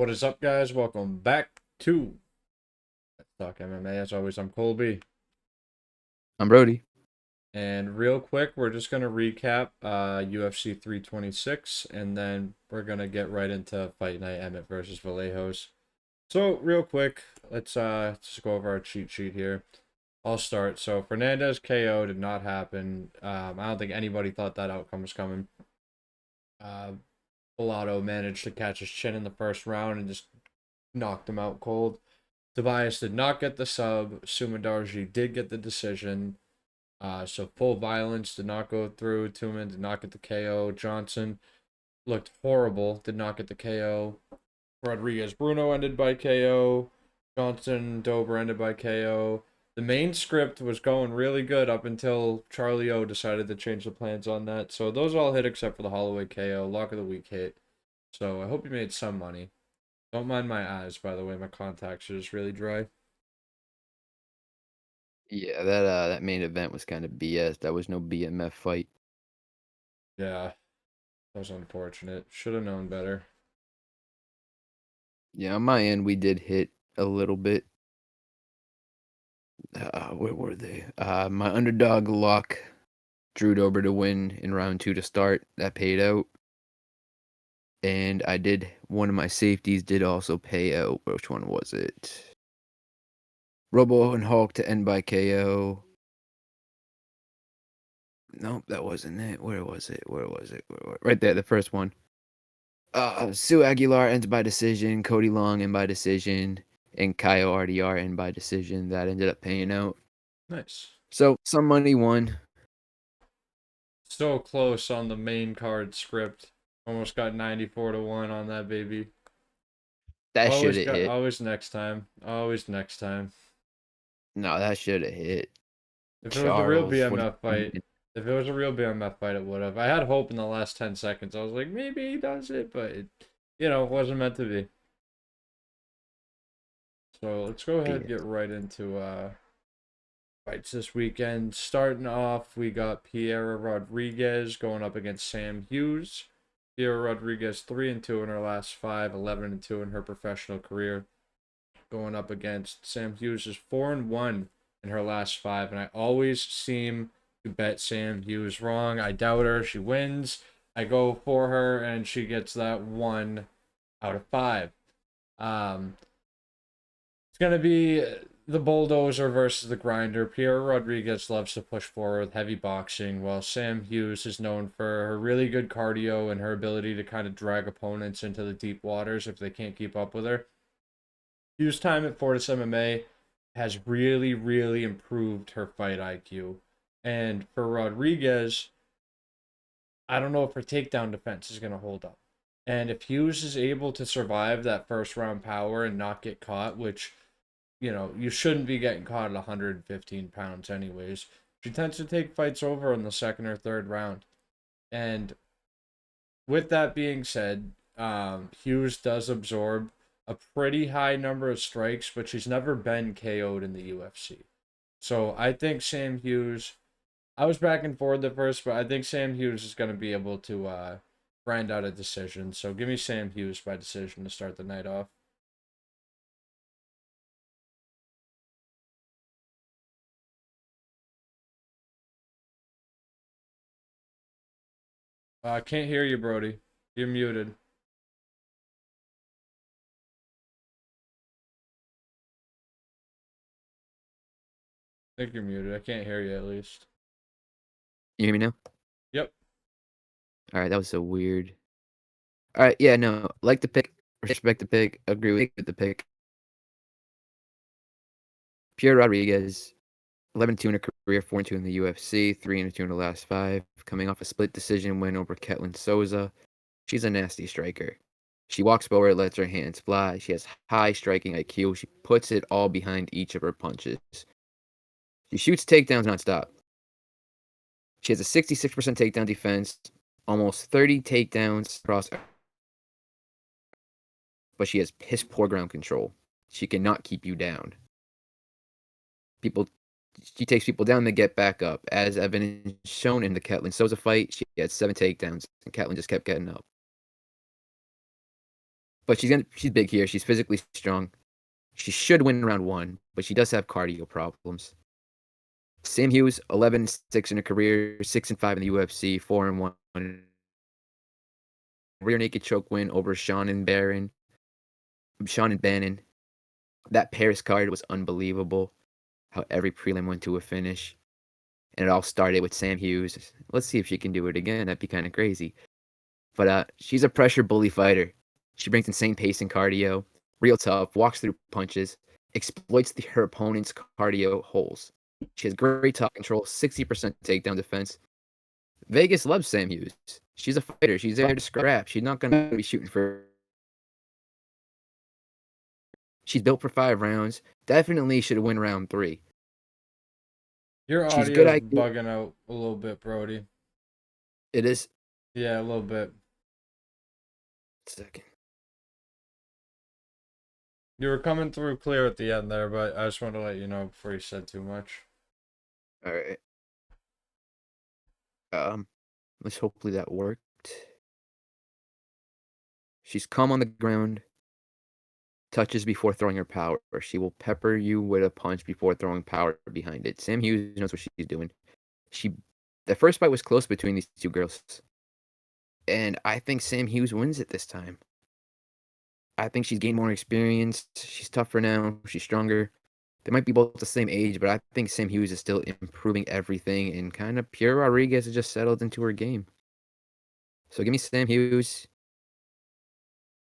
What is up, guys? Welcome back to Let's Talk MMA. As always, I'm Colby. I'm Brodie. And real quick, we're just going to recap UFC 326, and then we're going to get right into Fight Night Emmett versus Vallejos. So, real quick, let's just go over our cheat sheet here. I'll start. So, Fernandez KO did not happen. I don't think anybody thought that outcome was coming. Vallejos managed to catch his chin in the first round and just knocked him out cold. Tobias did not get the sub. Sumandarji did get the decision. So full violence did not go through. Tuman did not get the KO. Johnson looked horrible. Did not get the KO. Rodriguez Bruno ended by KO. Johnson Dober ended by KO. The main script was going really good up until Charlie O decided to change the plans on that. So those all hit except for the Holloway KO. Lock of the week hit. So I hope you made some money. Don't mind my eyes, by the way. My contacts are just really dry. Yeah, that main event was kind of BS. That was no BMF fight. Yeah, that was unfortunate. Should have known better. Yeah, on my end, we did hit a little bit. Where were they? My underdog lock drew Dober to win in round 2 to start. That paid out. And I did, one of my safeties did also pay out. Which one was it? Robo and Hulk to end by KO. Nope, that wasn't it. Where was it? Right there, the first one. Sue Aguilar ends by decision. Cody Long end by decision. And Kyle RDR end by decision. That ended up paying out. Nice. So some money won. So close on the main card script. Almost got 94-1 on that baby. That should have hit. Always next time. Always next time. No, that should have hit. If it was a real Charles, BMF fight, if it was a real BMF fight, it would have. I had hope in the last 10 seconds. I was like, maybe he does it, but it, wasn't meant to be. So let's go ahead and get right into fights this weekend. Starting off, we got Piera Rodriguez going up against Sam Hughes. Piera Rodriguez 3-2 in her last 5, 11-2 in her professional career. Going up against Sam Hughes is 4-1 in her last 5, and I always seem to bet Sam Hughes wrong. I doubt her. She wins. I go for her, and she gets that 1 out of 5. It's going to be the bulldozer versus the grinder. Pierre Rodriguez loves to push forward with heavy boxing, while Sam Hughes is known for her really good cardio and her ability to kind of drag opponents into the deep waters if they can't keep up with her. Hughes' time at Fortis MMA has really, really improved her fight IQ. And for Rodriguez, I don't know if her takedown defense is going to hold up. And if Hughes is able to survive that first round power and not get caught, which you shouldn't be getting caught at 115 pounds anyways. She tends to take fights over in the second or third round. And with that being said, Hughes does absorb a pretty high number of strikes, but she's never been KO'd in the UFC. So I think Sam Hughes, I was back and forth at first, but I think Sam Hughes is going to be able to grind out a decision. So give me Sam Hughes by decision to start the night off. I can't hear you, Brodie. You're muted. I think you're muted. I can't hear you at least. You hear me now? Yep. All right, that was so weird. All right, yeah, no, like the pick, respect the pick, agree with the pick. Pierre Rodriguez, 11-2 in her career, 4-2 in the UFC, 3-2 in the last 5, coming off a split decision win over Ketlin Souza. She's a nasty striker. She walks forward, lets her hands fly. She has high striking IQ. She puts it all behind each of her punches. She shoots takedowns nonstop. She has a 66% takedown defense, almost 30 takedowns across, but she has piss poor ground control. She cannot keep you down. She takes people down to get back up. As evidence shown in the Ketlin Souza fight, she had 7 takedowns, and Ketlin just kept getting up. But she's big here. She's physically strong. She should win round 1, but she does have cardio problems. Sam Hughes, 11-6 in her career, 6-5 in the UFC, 4-1 rear naked choke win over Sean and Bannon. That Paris card was unbelievable. How every prelim went to a finish. And it all started with Sam Hughes. Let's see if she can do it again. That'd be kind of crazy. But she's a pressure bully fighter. She brings insane pace and cardio, real tough, walks through punches, exploits her opponent's cardio holes. She has great top control, 60% takedown defense. Vegas loves Sam Hughes. She's a fighter. She's there to scrap. She's not going to be shooting for. She's built for 5 rounds. Definitely should win round 3. Your She's good audio's IQ. bugging out a little bit, Brody. It is. Yeah, a little bit. Second. You were coming through clear at the end there, but I just wanted to let you know before you said too much. All right. Let's hopefully that worked. She's calm on the ground. Touches before throwing her power. She will pepper you with a punch before throwing power behind it. Sam Hughes knows what she's doing. The first fight was close between these two girls. And I think Sam Hughes wins it this time. I think she's gained more experience. She's tougher now. She's stronger. They might be both the same age, but I think Sam Hughes is still improving everything, and kind of Pure Rodriguez has just settled into her game. So give me Sam Hughes.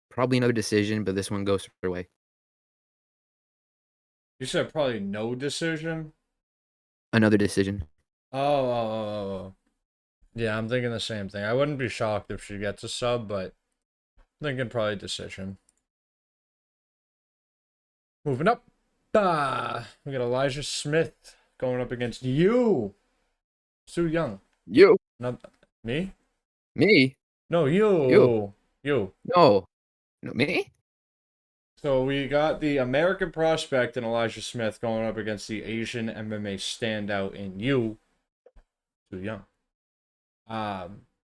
Probably another decision, but this one goes her way. You said probably no decision? Another decision. Oh. Yeah, I'm thinking the same thing. I wouldn't be shocked if she gets a sub, but I'm thinking probably decision. Moving up. We got Elijah Smith going up against you, Su Young. You. Not me? Me? No, You. You. No. No, me? So we got the American prospect in Elijah Smith going up against the Asian MMA standout in you, Su Young.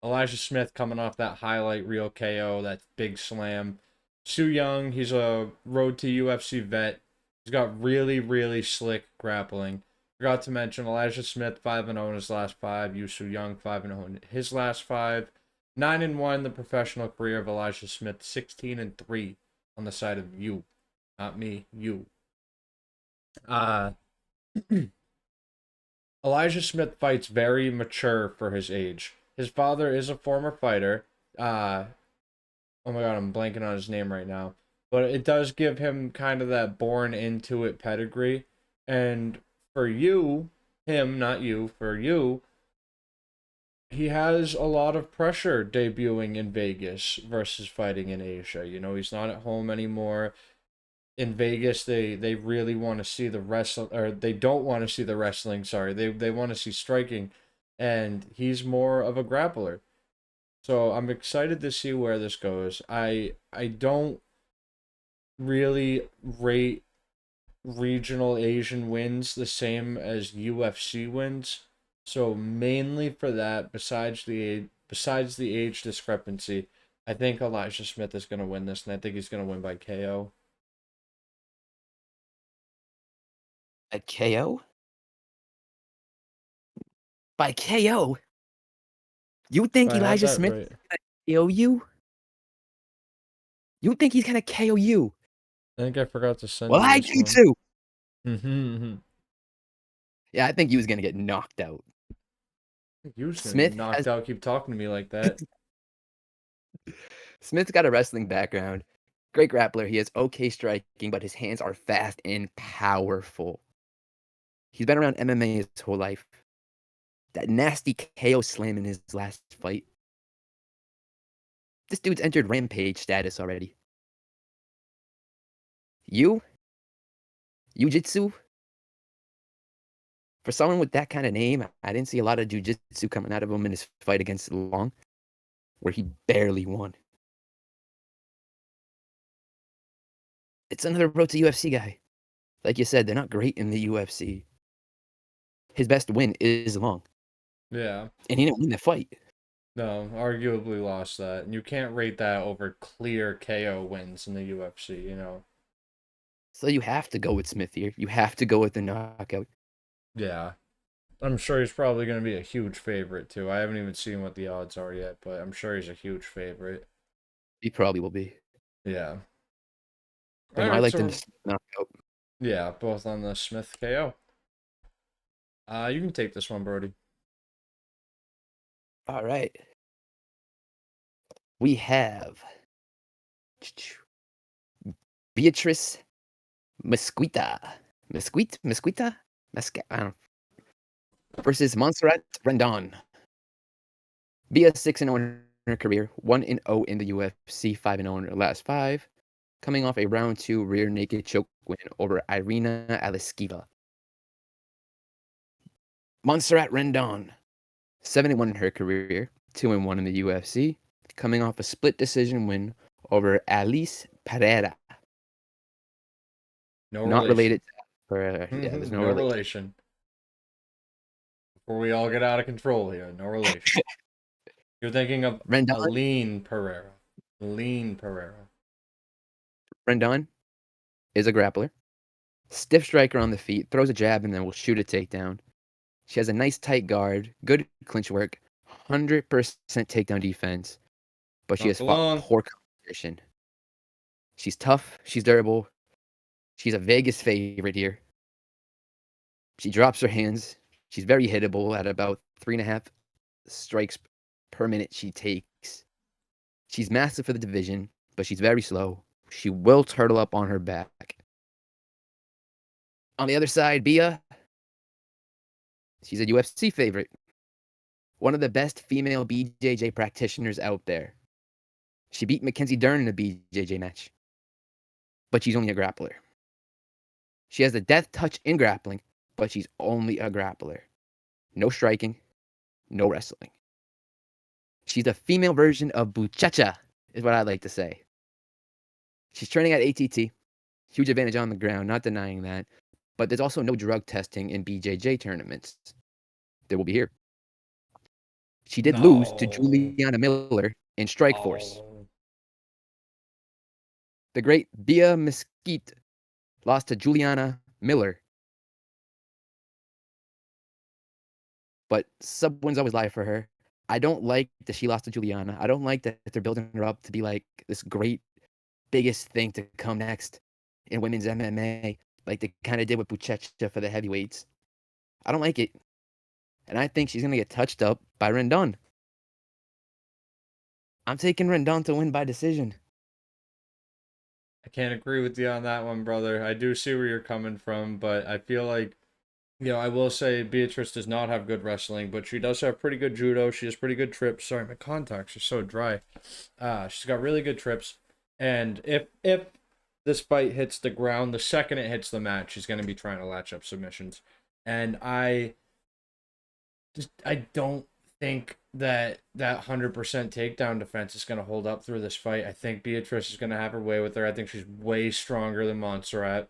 Elijah Smith coming off that highlight reel KO, that big slam. Su Young, he's a road to UFC vet. He's got really, really slick grappling. Forgot to mention Elijah Smith 5-0 in his last 5. Yu Su Young 5-0 in his last 5. 9-1 the professional career of Elijah Smith. 16-3 on the side of you, not me. You. Elijah Smith fights very mature for his age. His father is a former fighter. Oh my god, I'm blanking on his name right now. But it does give him kind of that born into it pedigree. And for you, him, not you, for you, he has a lot of pressure debuting in Vegas versus fighting in Asia. You know, he's not at home anymore. In Vegas, they really want to see the wrestle, or they don't want to see the wrestling, sorry. They want to see striking, and he's more of a grappler. So I'm excited to see where this goes. I don't really rate regional Asian wins the same as UFC wins. So mainly for that, besides the age discrepancy, I think Elijah Smith is going to win this, and I think he's going to win by KO. By KO? By KO? You think I had Elijah that Smith right. is gonna KO you? You think he's gonna KO you? I think I forgot to send Well, you I this do one. too. Mm-hmm. Yeah, I think he was gonna get knocked out. You was gonna get Smith knocked has out. Keep talking to me like that. Smith's got a wrestling background. Great grappler. He has okay striking, but his hands are fast and powerful. He's been around MMA his whole life. That nasty KO slam in his last fight. This dude's entered rampage status already. You? Jiu-Jitsu? For someone with that kind of name, I didn't see a lot of jiu-jitsu coming out of him in his fight against Long, where he barely won. It's another road to UFC guy. Like you said, they're not great in the UFC. His best win is Long, Yeah. and he didn't win the fight. No, arguably lost that. And you can't rate that over clear KO wins in the UFC, you know? So you have to go with Smith here. You have to go with the knockout. Yeah. I'm sure he's probably going to be a huge favorite, too. I haven't even seen what the odds are yet, but I'm sure he's a huge favorite. He probably will be. Yeah. But All no, I right, like the so knockout. yeah, both on the Smith KO. You can take this one, Brody. All right. We have Beatrice Mesquita. Mesquita? I don't know. Versus Montserrat Rendon. Bia 6-0 in her career, 1-0 in the UFC, 5-0 in her last five, coming off a round two rear naked choke win over Irina Aliskeva. Montserrat Rendon, 7-1 in her career, 2-1 in the UFC, coming off a split decision win over Alice Pereira. No Not relation. related to her. Yeah, there's no No relation. relation. Before we all get out of control here, no relation. You're thinking of Rendon, Aline Pereira. Aline Pereira. Rendon is a grappler. Stiff striker on the feet, throws a jab and then will shoot a takedown. She has a nice tight guard, good clinch work, 100% takedown defense, but she Not has for fought long. poor competition. She's tough, she's durable, she's a Vegas favorite here. She drops her hands. She's very hittable at about 3.5 strikes per minute she takes. She's massive for the division, but she's very slow. She will turtle up on her back. On the other side, Bia, she's a UFC favorite. One of the best female BJJ practitioners out there. She beat Mackenzie Dern in a BJJ match, but she's only a grappler. She has the death touch in grappling, but she's only a grappler. No striking, no wrestling. She's the female version of Buchacha, is what I like to say. She's training at ATT. Huge advantage on the ground, not denying that. But there's also no drug testing in BJJ tournaments. There will be here. She did lose to No. Juliana Miller in Strikeforce. Oh. The great Bia Mesquite lost to Juliana Miller. But sub wins always lie for her. I don't like that she lost to Juliana. I don't like that they're building her up to be like this great, biggest thing to come next in women's MMA, like they kind of did with Buchecha for the heavyweights. I don't like it. And I think she's going to get touched up by Rendon. I'm taking Rendon to win by decision. I can't agree with you on that one, brother. I do see where you're coming from, but I feel like, I will say Beatrice does not have good wrestling, but she does have pretty good judo. She has pretty good trips. Sorry, my contacts are so dry. She's got really good trips. And if this fight hits the ground, the second it hits the mat, she's going to be trying to latch up submissions. And I don't think that 100% takedown defense is going to hold up through this fight. I think Beatrice is going to have her way with her. I think she's way stronger than Montserrat.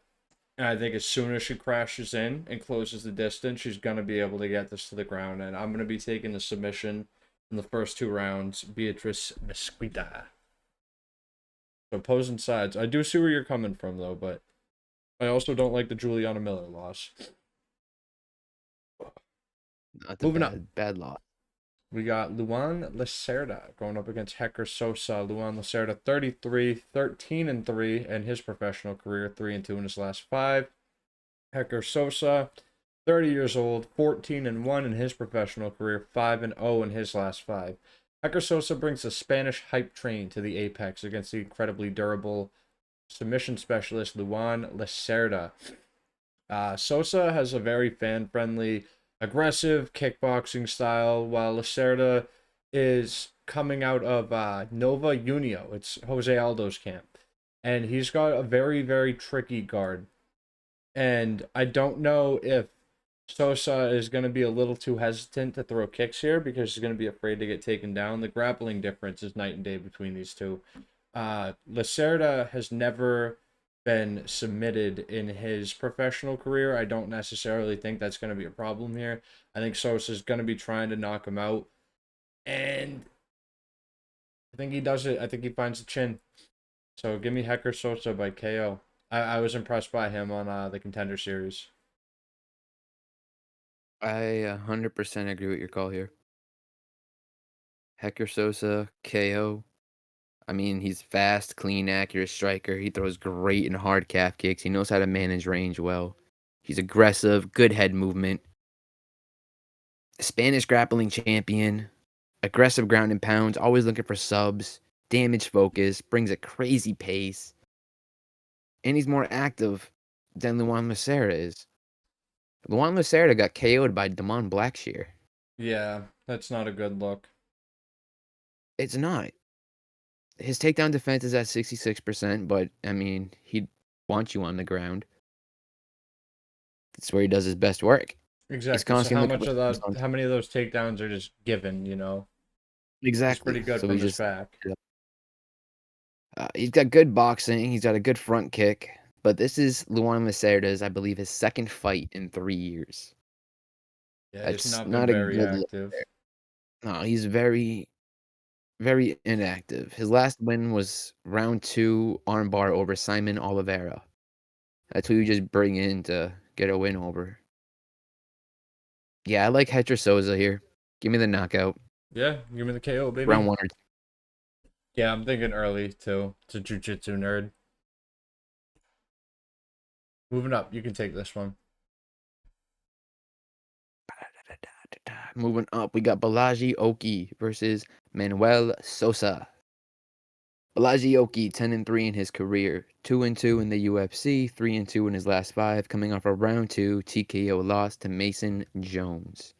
And I think as soon as she crashes in and closes the distance, she's going to be able to get this to the ground. And I'm going to be taking the submission in the first two rounds, Beatrice Mesquita. So opposing sides. I do see where you're coming from, though, but I also don't like the Juliana Miller loss. Not a Moving up. bad loss. We got Luan Lacerda going up against Hector Sosa. Luan Lacerda, 33, 13-3 in his professional career, 3-2 in his last five. Hector Sosa, 30 years old, 14-1 in his professional career, 5-0 in his last five. Hector Sosa brings the Spanish hype train to the apex against the incredibly durable submission specialist Luan Lacerda. Sosa has a very fan-friendly, aggressive kickboxing style, while Lacerda is coming out of Nova Unio. It's Jose Aldo's camp. And he's got a very, very tricky guard. And I don't know if Sosa is going to be a little too hesitant to throw kicks here because he's going to be afraid to get taken down. The grappling difference is night and day between these two. Lacerda has never been submitted in his professional career. I don't necessarily think that's going to be a problem here. I think Sosa's going to be trying to knock him out. And I think he does it. I think he finds the chin. So give me Hector Sosa by KO. I was impressed by him on the Contender Series. I 100% agree with your call here. Hector Sosa, KO. I mean, he's fast, clean, accurate striker. He throws great and hard calf kicks. He knows how to manage range well. He's aggressive, good head movement. Spanish grappling champion, aggressive ground and pounds, always looking for subs, damage focus, brings a crazy pace, and he's more active than Luan Lacerda is. Luan Lacerda got KO'd by Damon Blackshear. Yeah, that's not a good look. It's not. His takedown defense is at 66%, but I mean, he wants you on the ground. That's where he does his best work. He's Exactly. So constantly how looking much for of subs that, on how many of those takedowns are just given, you know? He's exactly. pretty good So from he his just back. he's got good boxing. He's got a good front kick. But this is Luan Lacerda's, I believe, his second fight in 3 years. Yeah, he's That's not been not a very good look active. there. No, he's very, very inactive. His last win was round two armbar over Simon Oliveira. That's who you just bring in to get a win over. Yeah, I like Hector Souza here. Give me the knockout. Yeah, give me the KO, Round baby. one or two. Yeah, I'm thinking early too. It's a jujitsu nerd. Moving up, you can take this one. Moving up, we got Balaji Oki versus Manuel Sosa. Balaji Oki, 10-3 in his career, 2-2 in the UFC, 3-2 in his last five, coming off a round two TKO loss to Mason Jones.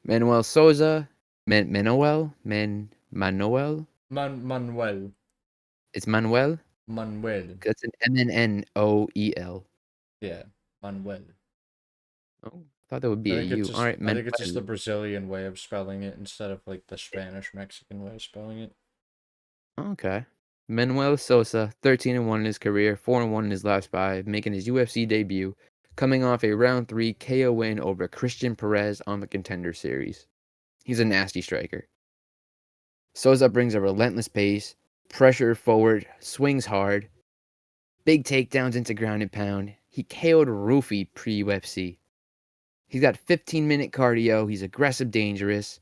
Manuel Souza, Manuel? Manuel. It's Manuel? Manuel. That's an Mnoel. Yeah, Manuel. Oh, I thought that would be a U. All right, I think it's just Manuel. the Brazilian way of spelling it instead of like the Spanish Mexican way of spelling it. Okay. Manuel Sosa, 13-1 in his career, 4-1 in his last five, making his UFC debut, coming off a round three KO win over Christian Perez on the Contender Series. He's a nasty striker. Sosa brings a relentless pace, pressure forward, swings hard, big takedowns into ground and pound. He KO'd Rufy pre-UFC. He's got 15-minute cardio. He's aggressive, dangerous.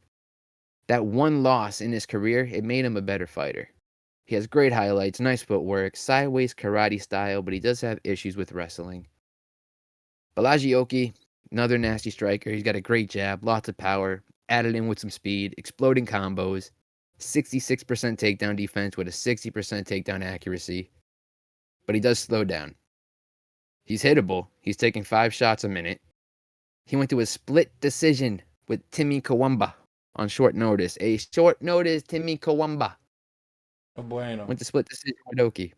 That one loss in his career, it made him a better fighter. He has great highlights, nice footwork, sideways karate style, but he does have issues with wrestling. Balaji Oki, another nasty striker. He's got a great jab, lots of power, added in with some speed, exploding combos, 66% takedown defense with a 60% takedown accuracy. But he does slow down. He's hittable. He's taking 5 shots a minute. He went to a split decision with Timmy Kawamba on short notice. A short notice Timmy Kawamba Oh bueno. went to split decision with Oki.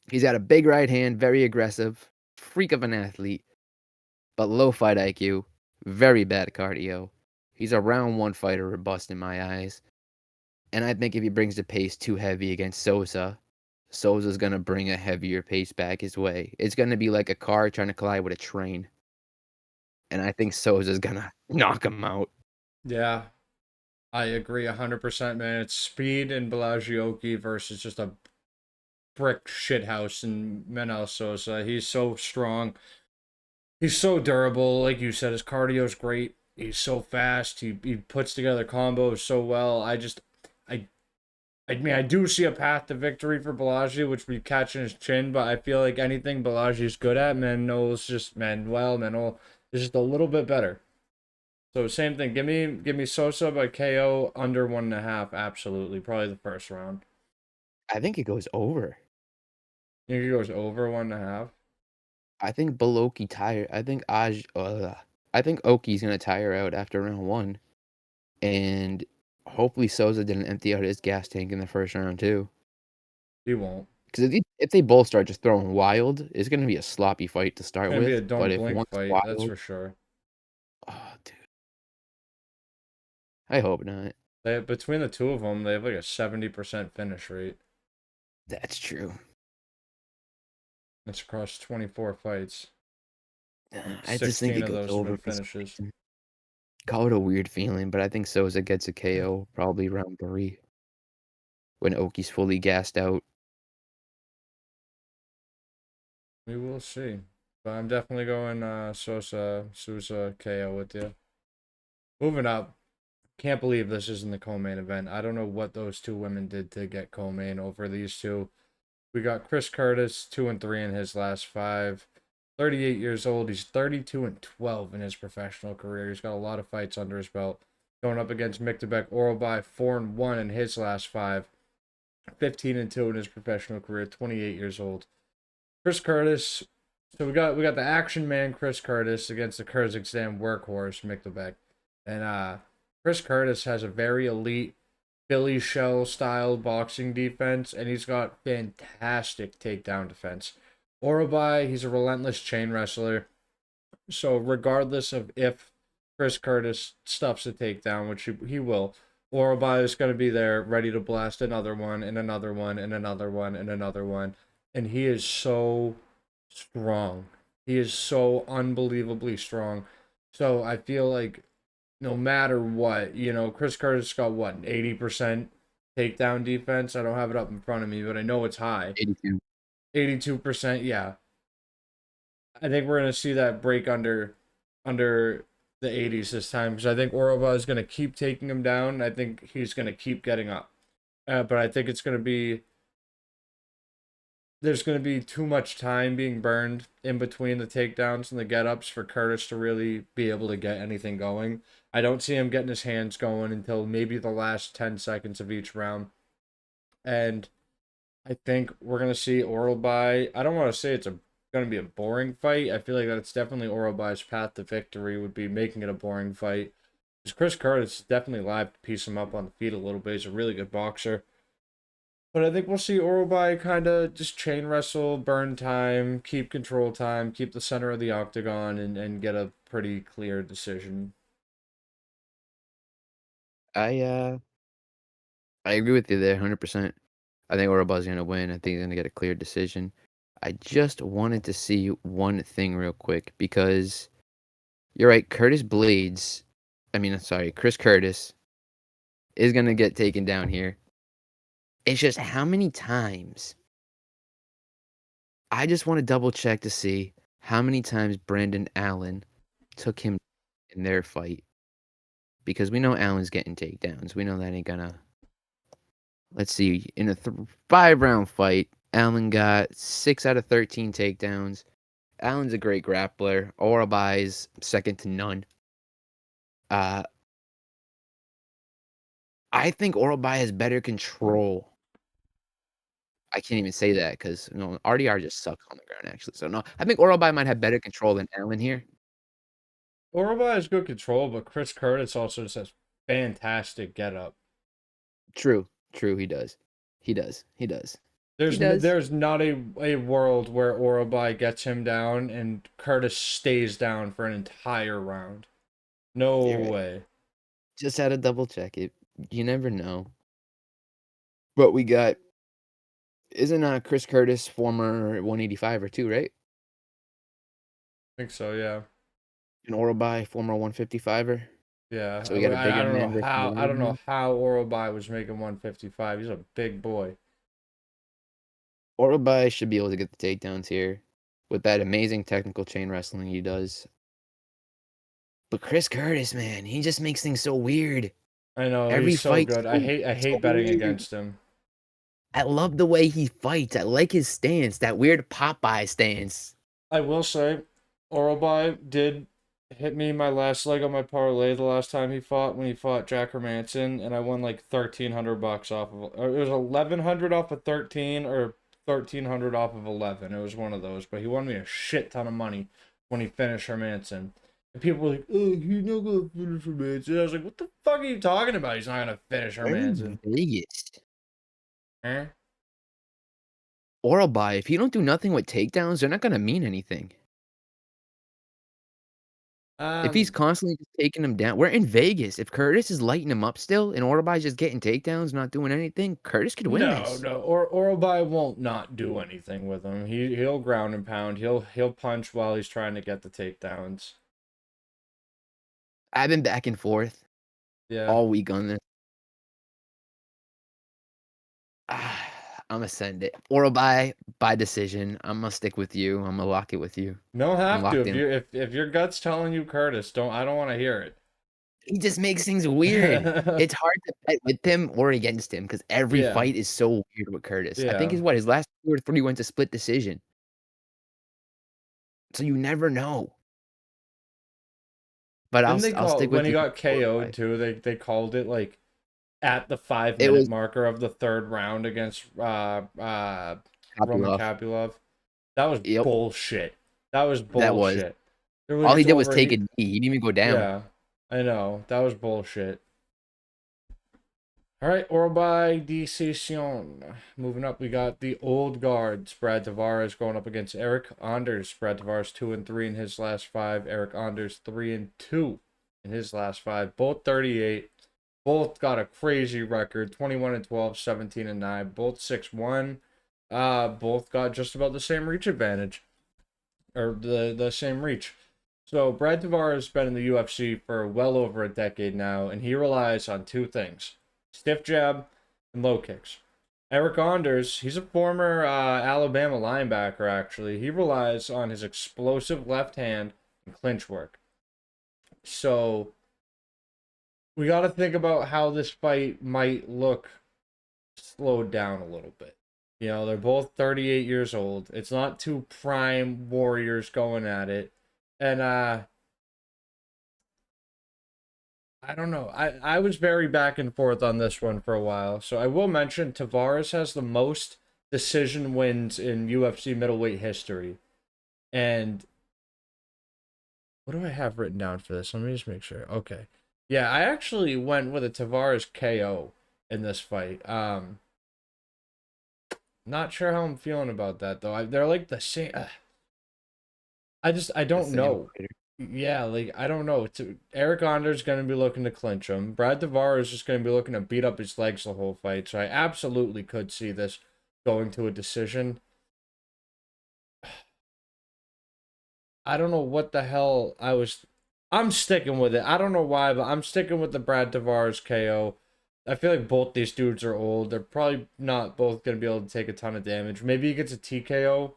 He's got a big right hand, very aggressive, freak of an athlete, but low fight IQ, very bad cardio. He's a round one fighter or bust in my eyes. And I think if he brings the pace too heavy against Sosa, Sosa's going to bring a heavier pace back his way. It's going to be like a car trying to collide with a train. And I think Sosa's going to knock him out. Yeah, I agree 100%, man. It's speed in Belagioki versus just a brick shithouse in Menel Sosa. He's so strong. He's so durable. Like you said, his cardio's great. He's so fast. He puts together combos so well. I I mean I do see a path to victory for Bellagio, which would be catching his chin, but I feel like anything Bellagio's good at, Manuel is just a little bit better. So same thing. Give me Sosa by KO under 1.5. Absolutely. Probably the first round. I think it goes over. You think it goes over 1.5? I think Beloki tire. I think Oki's gonna tire out after round one, and hopefully Souza didn't empty out his gas tank in the first round too. He won't. Because if they both start just throwing wild, it's gonna be a sloppy fight to It's start gonna be a with. But don't if blink one's fight, that's wild, for sure. oh dude, I hope not. Between the two of them, they have like a 70% finish rate. That's true. It's across 24 fights. I just think 16 it of goes those have over been for some finishes. reason. Call it a weird feeling, but I think Souza gets a KO probably round three. when Oki's fully gassed out. We will see. But I'm definitely going Sousa KO with you. Moving up. Can't believe this isn't the co-main event. I don't know what those two women did to get co-main over these two. We got Chris Curtis, 2-3 in his last five. 38 years old. He's 32-12 in his professional career. He's got a lot of fights under his belt. Going up against Miktabek Orolbai, 4-1 in his last five. 15-2 in his professional career. 28 years old. Chris Curtis. So we got the action man Chris Curtis against the Kyrgyzstan workhorse Miktabek, and Chris Curtis has a very elite Billy Shell style boxing defense, and he's got fantastic takedown defense. Orabai, he's a relentless chain wrestler. So regardless of if Chris Curtis stuffs a takedown, which he will, Orabai is going to be there ready to blast another one and another one and another one and another one. And he is so strong. He is so unbelievably strong. So I feel like no matter what, Chris Curtis got what, 80% takedown defense? I don't have it up in front of me, but I know it's high. 82. 82%, yeah. I think we're gonna see that break under the 80s this time because I think Orova is gonna keep taking him down. I think he's gonna keep getting up, but I think there's gonna be too much time being burned in between the takedowns and the get ups for Curtis to really be able to get anything going. I don't see him getting his hands going until maybe the last 10 seconds of each round, and I think we're gonna see Orolbai. I don't want to say it's gonna be a boring fight. I feel like that's definitely Orolbai's path to victory would be making it a boring fight. Because Chris Curtis is definitely live to piece him up on the feet a little bit. He's a really good boxer. But I think we'll see Orolbai kind of just chain wrestle, burn time, keep control time, keep the center of the octagon, and get a pretty clear decision. I I agree with you there 100%. I think Orobau's gonna win. I think he's gonna get a clear decision. I just wanted to see one thing real quick because you're right, Chris Curtis is gonna get taken down here. It's just how many times I just want to double check to see how many times Brandon Allen took him in their fight because we know Allen's getting takedowns. We know that ain't gonna. Let's see. In a 5-round fight, Allen got 6 out of 13 takedowns. Allen's a great grappler. Orabai's second to none. Uh, I think Orabai has better control. I can't even say that because RDR just sucks on the ground actually. So no, I think Orabai might have better control than Allen here. Orolbai has good control, but Chris Curtis also just has fantastic get up. True, true. He does. He does. He does. He There's does. there's not a world where Orabai gets him down and Curtis stays down for an entire round. No You're right. way. Just had to double check it. You never know. But we got isn't Chris Curtis former 185 or two, right? I think so, yeah. And Orabai former 155er. Yeah. So we got a I bigger don't know man versus a how I lighter don't know man. how Orabai was making 155. He's a big boy. Orabai should be able to get the takedowns here with that amazing technical chain wrestling he does. But Chris Curtis, man, he just makes things so weird. I know, Every he's so fight good. so, I so hate betting weird. against him. I love the way he fights. I like his stance, that weird Popeye stance. I will say, Orabai did hit me my last leg on my parlay the last time he fought when he fought Jack Hermanson, and I won like $1,300 off of or it was 1,100 off of 13 or 1,300 off of 11. It was one of those, but he won me a shit ton of money when he finished Hermanson. And people were like, "Oh, he's not gonna finish Hermanson." I was like, "What the fuck are you talking about? He's not gonna finish We're Hermanson." in Vegas. Eh? Orabai, if you don't do nothing with takedowns, they're not gonna mean anything. If he's Um, constantly just taking him down, we're in Vegas. If Curtis is lighting him up still and Orabai's just getting takedowns, not doing anything, Curtis could win No, this. no. Or Orobai won't not do anything with him. He'll ground and pound. He'll punch while he's trying to get the takedowns. I've been back and forth Yeah. all week on this. I'm gonna send it. Or by decision. I'm gonna stick with you. I'm gonna lock it with you. You don't I'm have to locked if in. if your gut's telling you Curtis. I don't want to hear He just makes things weird. it. It's hard to bet with him or against him because every Yeah, fight is so weird with Curtis. I think yeah. his last 2 or 3 went to split decision. So you never know. But Didn't they I'll call stick when with he you. got Or KO'd by. too? They called it like at the five It minute was marker of the third round against Roman Kopylov. Kopylov. That was Yep, bullshit. That was that was. bullshit. They were like All he it's did was over. take a knee. He didn't even go down. Yeah, I know that was bullshit. All right, or by decision. Moving up, we got the old guards. Brad Tavares going up against Eric Anders. Brad Tavares 2-3 in his last five. Eric Anders 3-2 in his last five. Both 38. Both got a crazy record 21-12, 17-9. Both 6-1. Both got just about the same reach advantage, or the same reach. So Brad Tavares has been in the UFC for well over a decade now, and he relies on two things: stiff jab and low kicks. Eric Anders, he's a former Alabama linebacker, actually. He relies on his explosive left hand and clinch work. So we got to think about how this fight might look slowed down a little bit. You know, they're both 38 years old. It's not two prime warriors going at it. And I don't know. I was very back and forth on this one for a while. So I will mention Tavares has the most decision wins in UFC middleweight history. And what do I have written down for this? Let me just make sure. Okay. Yeah, I actually went with a Tavares KO in this fight. Not sure how I'm feeling about that though. They're like the same. I The don't same know. fighter. Yeah, like I don't know. Eric Anders going to be looking to clinch him. Brad Tavares is just going to be looking to beat up his legs the whole fight. So I absolutely could see this going to a decision. I don't know what the hell I was. I'm sticking with it. I don't know why, but I'm sticking with the Brad Tavares KO. I feel like both these dudes are old. They're probably not both going to be able to take a ton of damage. Maybe he gets a TKO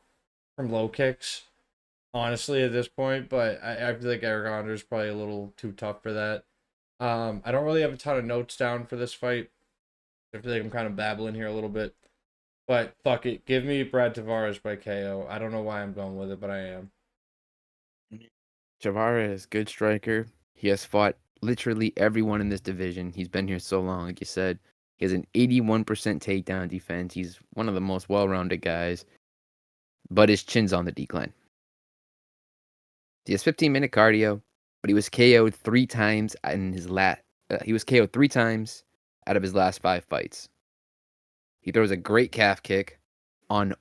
from low kicks, honestly, at this point, but I feel like Eric Anders is probably a little too tough for that. I don't really have a ton of notes down for this fight. I feel like I'm kind of babbling here a little bit. But fuck it. Give me Brad Tavares by KO. I don't know why I'm going with it, but I am. Tavares, good striker. He has fought literally everyone in this division. He's been here so long, like you said. He has an 81% takedown defense. He's one of the most well-rounded guys, but his chin's on the decline. He has 15-minute cardio, but he was KO'd 3 times in his he was KO'd 3 times out of his last 5 fights. He throws a great calf kick on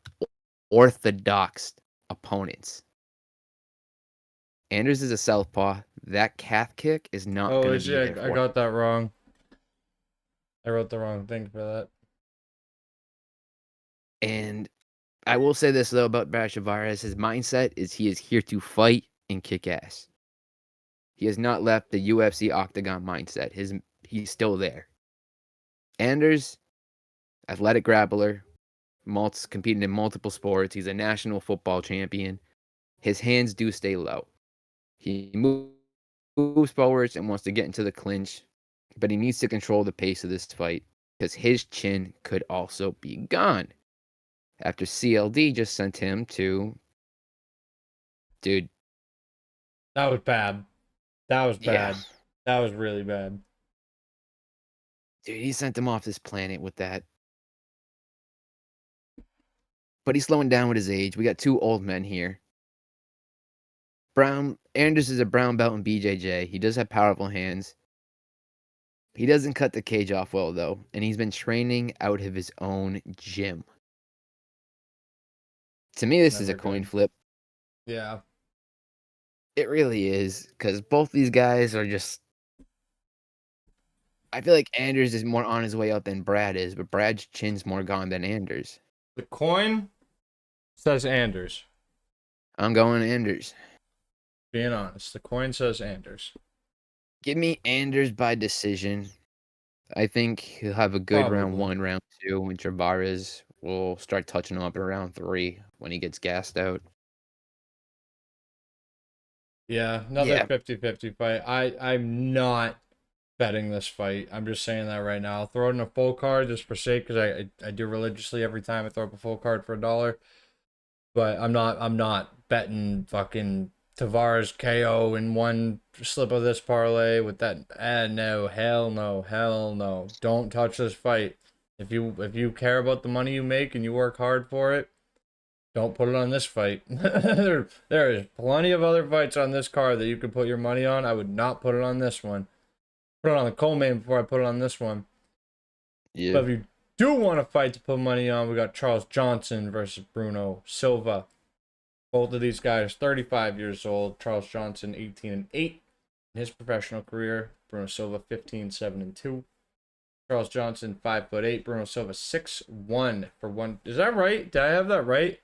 orthodox opponents. Anders is a southpaw. That calf kick is not Oh, going to is be there it? I for him. got that wrong. I wrote the wrong thing for that. And I will say this, though, about Brad Tavares. His mindset is he is here to fight and kick ass. He has not left the UFC octagon mindset. He's still there. Anders, athletic grappler, competing in multiple sports. He's a national football champion. His hands do stay low. He moves forwards and wants to get into the clinch, but he needs to control the pace of this fight because his chin could also be gone after CLD just sent him to, dude, That was bad. That was yeah, bad. That was really bad. dude, he sent him off this planet with that. But he's slowing down with his age. We got 2 old men here. Anders is a brown belt in BJJ. He does have powerful hands. He doesn't cut the cage off well, though, and he's been training out of his own gym. To me, this is a Never coin good. flip. Yeah. It really is, because both these guys are just. I feel like Anders is more on his way out than Brad is, but Brad's chin's more gone than Anders. The coin says Anders. I'm going Anders. Being honest, the coin says Anders. Give me Anders by decision. I think he'll have a good round Probably. 1, round 2, and Tavares will start touching him up in round 3 when he gets gassed out. Yeah, another Yeah. 50-50 fight. I'm not betting this fight. I'm just saying that right now. I'll throw it in a full card just for sake because I do religiously every time I throw up a full card for $1. But I'm not betting fucking Tavares KO in one slip of this parlay with that. No, hell no, hell no. Don't touch this fight. If you care about the money you make and you work hard for it, don't put it on this fight. there is plenty of other fights on this card that you could put your money on. I would not put it on this one. Put it on the co-main before I put it on this one. Yeah. But if you do want a fight to put money on, we got Charles Johnson versus Bruno Silva. Both of these guys 35 years old. Charles Johnson 18-8 in his professional career. Bruno Silva 15-7-2. Charles Johnson 5'8". Bruno Silva 6'1" for one. Is that right? Did I have that right?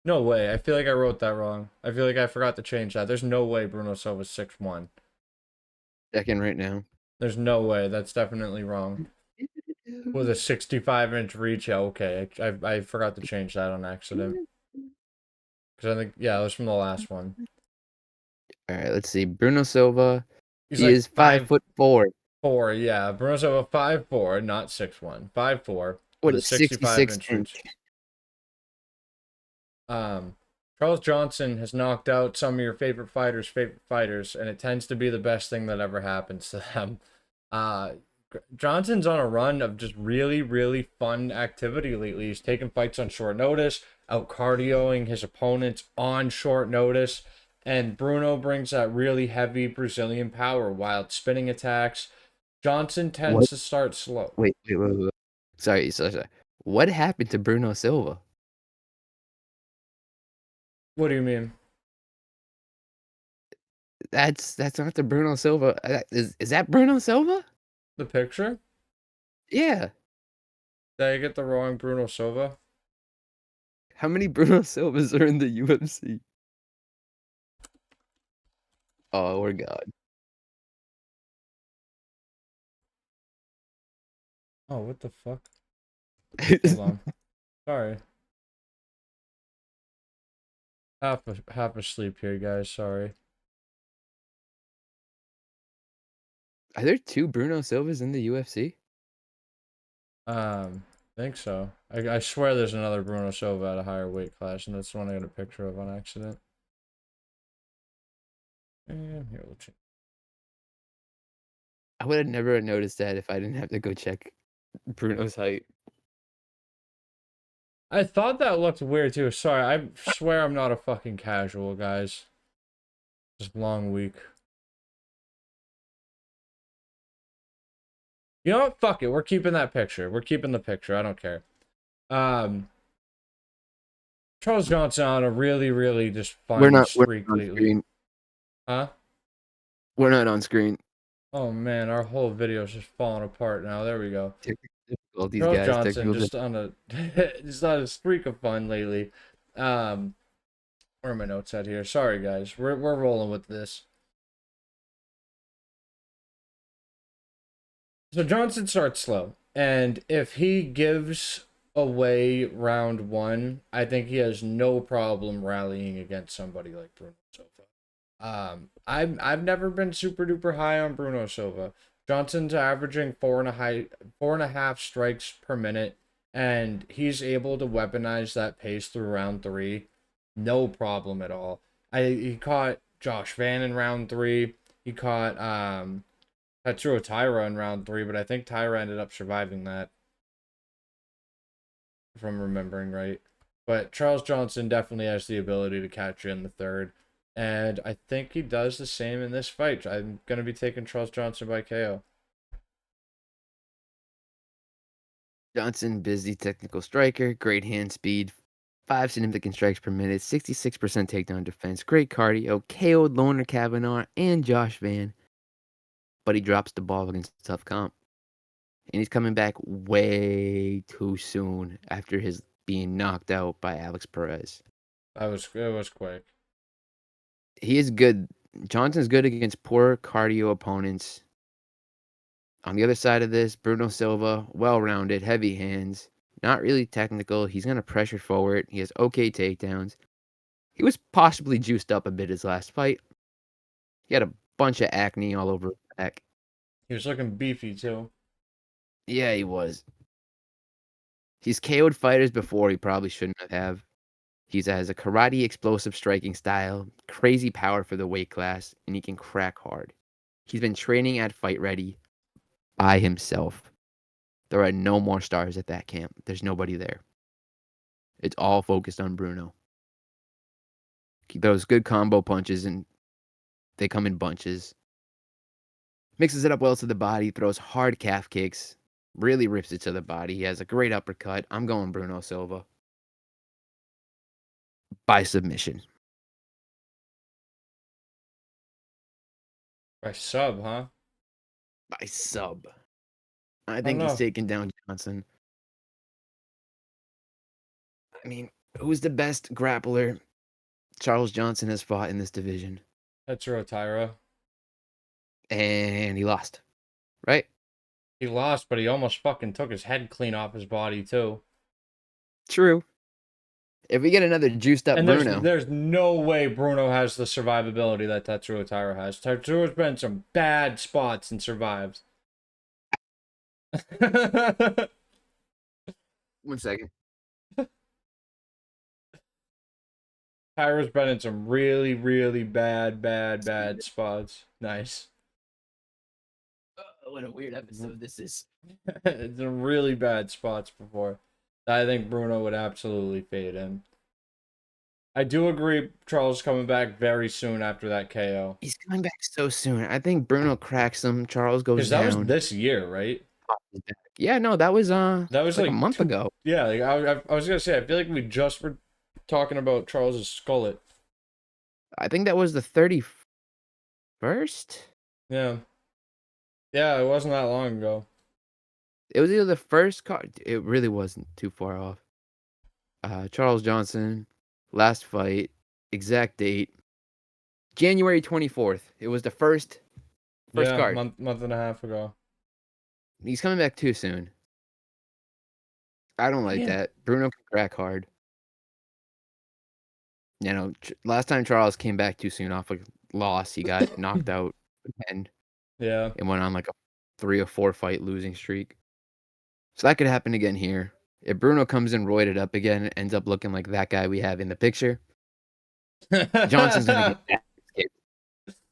No way. I feel like I wrote that wrong. I feel like I forgot to change that. There's no way Bruno Silva's 6'1". Checking right now. There's no way. That's definitely wrong. With a 65-inch reach, yeah, okay. I forgot to change that on accident. Because I think, yeah, it was from the last one. All right, let's see. Bruno Silva. He's He like is 5'4". 5'4", yeah. Bruno Silva 5'4", not 6'1". 5'4", What with a is 66 65-inch inch? reach. Charles Johnson has knocked out some of your favorite fighters, and it tends to be the best thing that ever happens to them. Uh, Johnson's on a run of just really, really fun activity lately. He's taking fights on short notice, out cardioing his opponents on short notice, and Bruno brings that really heavy Brazilian power, wild spinning attacks. Johnson tends What? to start slow. Wait. Sorry. What happened to Bruno Silva? What do you mean? That's not the Bruno Silva. Is that Bruno Silva? The picture? Yeah. Did I get the wrong Bruno Silva? How many Bruno Silvas are in the UFC? Oh, we're God. Oh, what the fuck? Hold on. Sorry. Half asleep here, guys. Sorry. Are there 2 Bruno Silvas in the UFC? Think so. I swear there's another Bruno Silva at a higher weight class, and that's the one I got a picture of on accident. And here we'll check. I would have never noticed that if I didn't have to go check Bruno's height. I thought that looked weird too. Sorry, I swear I'm not a fucking casual, guys. Just long week. You know what? Fuck it. We're keeping that picture. We're keeping the picture. I don't care. Charles Johnson on a really, really just We're fun not streak on lately. screen. Huh? We're not on screen. Oh man, our whole video's just falling apart now. There we go. Difficulties, Charles guys. Johnson Technical just on a just on a streak of fun lately. Where are my notes at here? Sorry guys. We're rolling with this. So Johnson starts slow. And if he gives away round one, I think he has no problem rallying against somebody like Bruno Silva. I've never been super duper high on Bruno Silva. Johnson's averaging four and a half strikes per minute, and he's able to weaponize that pace through round three, no problem at all. He caught Josh Van in round three. He caught Tatsuro Taira in round three, but I think Taira ended up surviving that, if I'm remembering right. But Charles Johnson definitely has the ability to catch you in the third. And I think he does the same in this fight. I'm going to be taking Charles Johnson by KO. Johnson, busy technical striker, great hand speed, 5 significant strikes per minute, 66% takedown defense, great cardio, KO'd Loner Kavanaugh and Josh Van. But he drops the ball against tough comp. And he's coming back way too soon after his being knocked out by Alex Perez. It was quick. He is good. Johnson's good against poor cardio opponents. On the other side of this, Bruno Silva, well-rounded, heavy hands, Not really technical. He's going to pressure forward. He has okay takedowns. He was possibly juiced up a bit his last fight. He had a bunch of acne all over his back. He was looking beefy too. Yeah, he was. He's KO'd fighters before he probably shouldn't have. He has a karate explosive striking style, crazy power for the weight class, and he can crack hard. He's been training at Fight Ready by himself. There are no more stars at that camp. There's nobody there. It's all focused on Bruno. He throws good combo punches, and they come in bunches. Mixes it up well to the body, throws hard calf kicks, really rips it to the body. He has a great uppercut. I'm going Bruno Silva. By submission. By sub, huh? By sub. I I don't think he's know. taking down Johnson. I mean, who's the best grappler Charles Johnson has fought in this division? Hetero Tyra. And he lost, right? He lost, but he almost fucking took his head clean off his body too. True. If we get another juiced up And Bruno, there's no way Bruno has the survivability that Tetsuo Taira has. Tetsuo's been in some bad spots and survived. 1 second. Taira's been in some really, really bad spots. Nice. What a weird episode this is. It's in really bad spots before. I think Bruno would absolutely fade him. I do agree Charles coming back very soon after that KO. He's coming back so soon. I think Bruno cracks him. Charles goes Because that was down. this year, right? Yeah, no, that was That was like a month ago. Yeah, like I was gonna say, I feel like we just were talking about Charles's skullet. I think that was the 31st. Yeah. Yeah, it wasn't that long ago. It was either the first card. It really wasn't too far off. Charles Johnson, last fight, exact date, January 24th. It was the first Yeah, card. month and a half ago. He's coming back too soon. I don't like that. Bruno can crack hard. You know, last time Charles came back too soon off a loss, he got knocked out again. Yeah. And went on like a 3 or 4 fight losing streak. So that could happen again here. If Bruno comes in roided up again and ends up looking like that guy we have in the picture, Johnson's gonna get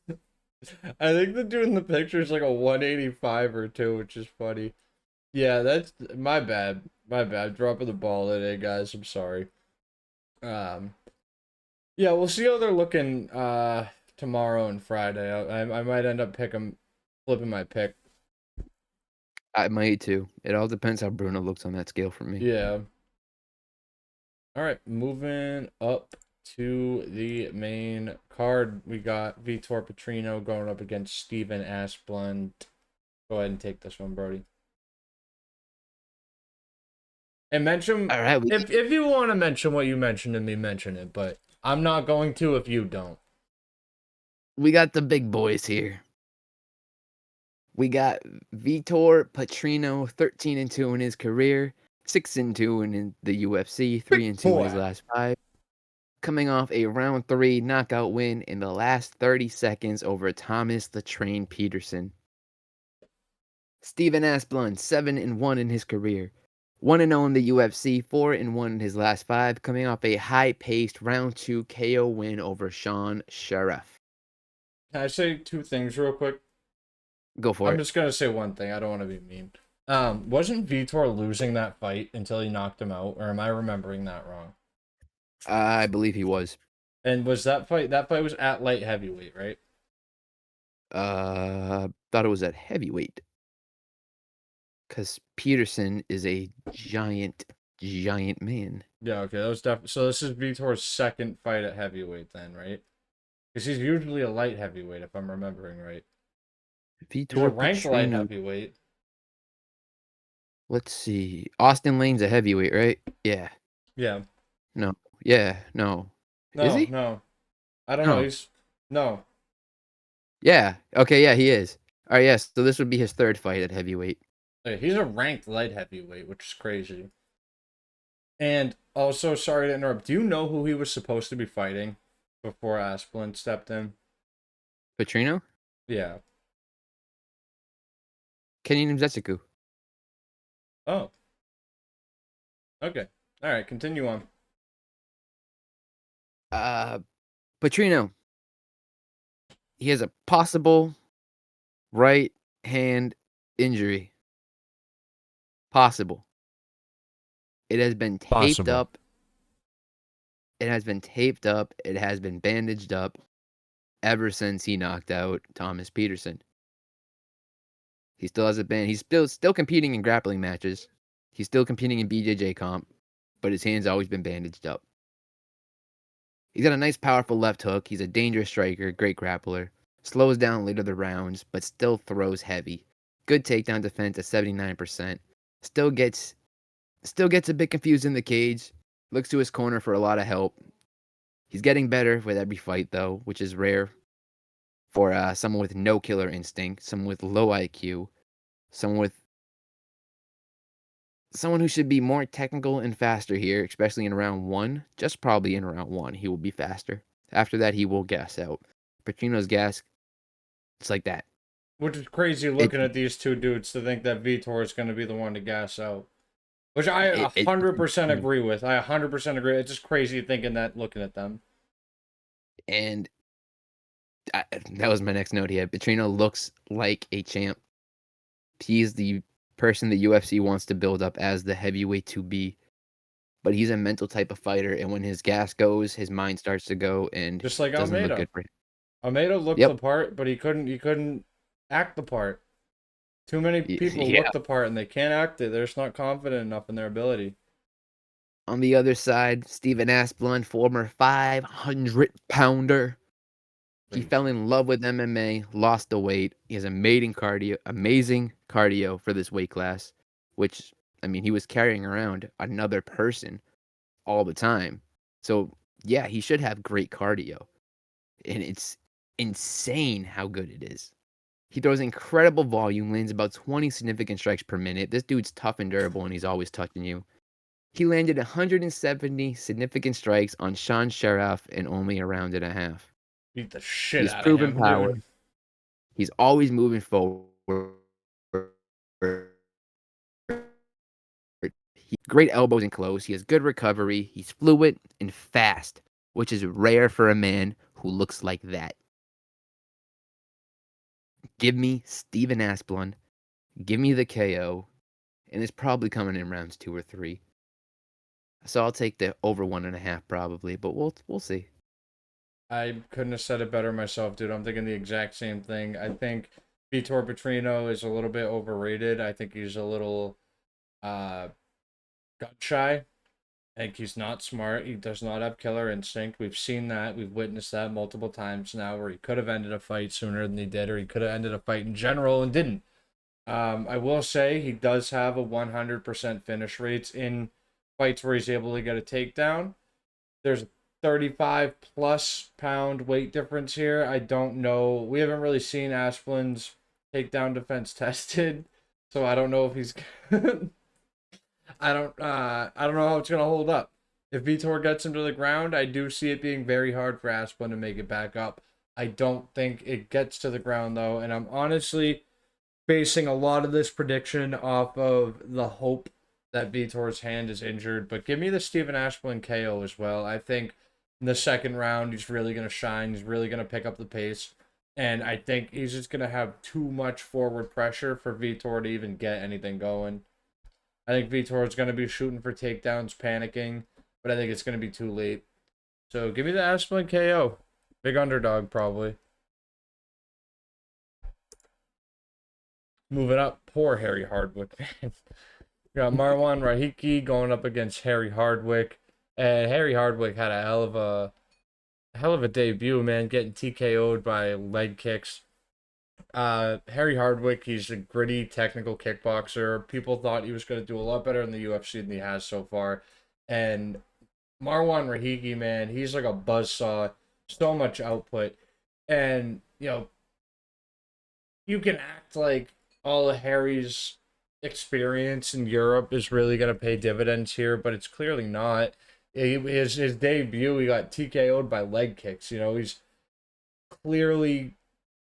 that. I think the dude in the picture is like a 185 or 2, which is funny. Yeah, that's my bad. My bad. Dropping the ball today, guys. I'm sorry. Yeah, we'll see how they're looking tomorrow and Friday. I might end up flipping my pick. I might too. It all depends how Bruno looks on that scale for me. Yeah. All right, moving up to the main card. We got Vitor Petrino going up against Steven Asplund. Go ahead and take this one, Brodie. And mention, All right, if you want to mention what you mentioned to me, mention it. But I'm not going to if you don't. we got the big boys here. We got Vitor Petrino, 13-2 in his career, 6-2 in the UFC, 3-2 in his last 5. Coming off a round 3 knockout win in the last 30 seconds over Thomas the Train Peterson. Steven Asplund, 7-1 in his career, 1-0 in the UFC, 4-1 in his last 5, coming off a high-paced round 2 KO win over Sean Sheriff. Can I say 2 things real quick? Go for it. I'm just gonna say one thing. I don't want to be mean. Wasn't Vitor losing that fight until he knocked him out, or am I remembering that wrong? I believe he was. And was that fight? That fight was at light heavyweight, right? Thought it was at heavyweight. Because Peterson is a giant man. Yeah. Okay. That was definitely. So this is Vitor's second fight at heavyweight, then, right? Because he's usually a light heavyweight, if I'm remembering right. He's a Vitor ranked light Petrino. heavyweight. Let's see. Austin Lane's a heavyweight, right? Yeah. Yeah. No. Yeah. No. No. Is he? No. I don't No. know. He's no. Yeah. Okay. Yeah, he is. All right. Yes. So this would be his 3rd fight at heavyweight. He's a ranked light heavyweight, which is crazy. And also, sorry to interrupt. Do you know who he was supposed to be fighting before Asplund stepped in? Petrino? Yeah. Kenyan Mzetsiku. Oh, okay. All right, continue on. Uh, Petrino. He has a possible right hand injury. Possible. It has been taped Possible. up. It has been taped up. It has been bandaged up ever since he knocked out Thomas Peterson. He still hasn't been. He's still competing in grappling matches. He's still competing in BJJ comp, but his hand's always been bandaged up. He's got a nice, powerful left hook. He's a dangerous striker, great grappler. Slows down later the rounds, but still throws heavy. Good takedown defense at 79%. Still gets still gets a bit confused in the cage. Looks to his corner for a lot of help. He's getting better with every fight though, which is rare for someone with no killer instinct, someone with low IQ, someone with someone who should be more technical and faster here, especially in round one. Just probably in round one, he will be faster. After that, he will gas out. Pacino's gas, it's like that. Which is crazy It, looking at these two dudes to think that Vitor is going to be the one to gas out. Which I it, it, 100% agree with. I 100% agree. It's just crazy thinking that looking at them. and that was my next note here. Petrino looks like a champ. He's the person the UFC wants to build up as the heavyweight to be. But he's a mental type of fighter, and when his gas goes, his mind starts to go, and Just like doesn't look Almeida. good for him. Almeida looked the Yep. part, but he couldn't act the part. Too many people Yeah. look the part and they can't act it. They're just not confident enough in their ability. On the other side, Steven Asplund, former 500-pounder. He fell in love with MMA, lost the weight. He has amazing cardio for this weight class, which, I mean, he was carrying around another person all the time. So, yeah, he should have great cardio. And it's insane how good it is. He throws incredible volume, lands about 20 significant strikes per minute. This dude's tough and durable, and he's always touching you. He landed 170 significant strikes on Sean Sheriff in only a round and a half. Beat the shit He's out of proven him, power. dude. He's always moving forward. Great elbows and close. He has good recovery. He's fluid and fast, which is rare for a man who looks like that. Give me Steven Asplund. Give me the KO. And it's probably coming in rounds 2 or 3. So I'll take the over 1.5 probably, but we'll see. I couldn't have said it better myself, dude. I'm thinking the exact same thing. I think Vitor Petrino is a little bit overrated. I think he's a little uh gun shy. I think he's not smart. He does not have killer instinct. We've seen that. We've witnessed that multiple times now where he could have ended a fight sooner than he did, or he could have ended a fight in general and didn't. I will say he does have a 100% finish rates in fights where he's able to get a takedown. There's 35 plus pound weight difference here. I don't know. We haven't really seen Asplund's takedown defense tested, so I don't know if he's I don't know how it's gonna hold up. If Vitor gets him to the ground, I do see it being very hard for Asplund to make it back up. I don't think it gets to the ground though, and I'm honestly basing a lot of this prediction off of the hope that Vitor's hand is injured. But give me the Stephen Asplund KO as well. I think in the second round he's really gonna shine. He's really gonna pick up the pace. And I think he's just gonna have too much forward pressure for Vitor to even get anything going. I think Vitor is going to be shooting for takedowns, panicking, but I think it's going to be too late. So give me the Asplund KO. Big underdog, probably. Moving up, poor Harry Hardwick, man. Got Marwan Rahiki going up against Harry Hardwick. And Harry Hardwick had a hell of a debut, man, getting TKO'd by leg kicks. Harry Hardwick, he's a gritty, technical kickboxer. People thought he was going to do a lot better in the UFC than he has so far. And Marwan Rahiki, man, he's like a buzzsaw. So much output. And, you know, you can act like all of Harry's experience in Europe is really going to pay dividends here, but it's clearly not. His debut, he got TKO'd by leg kicks. He's clearly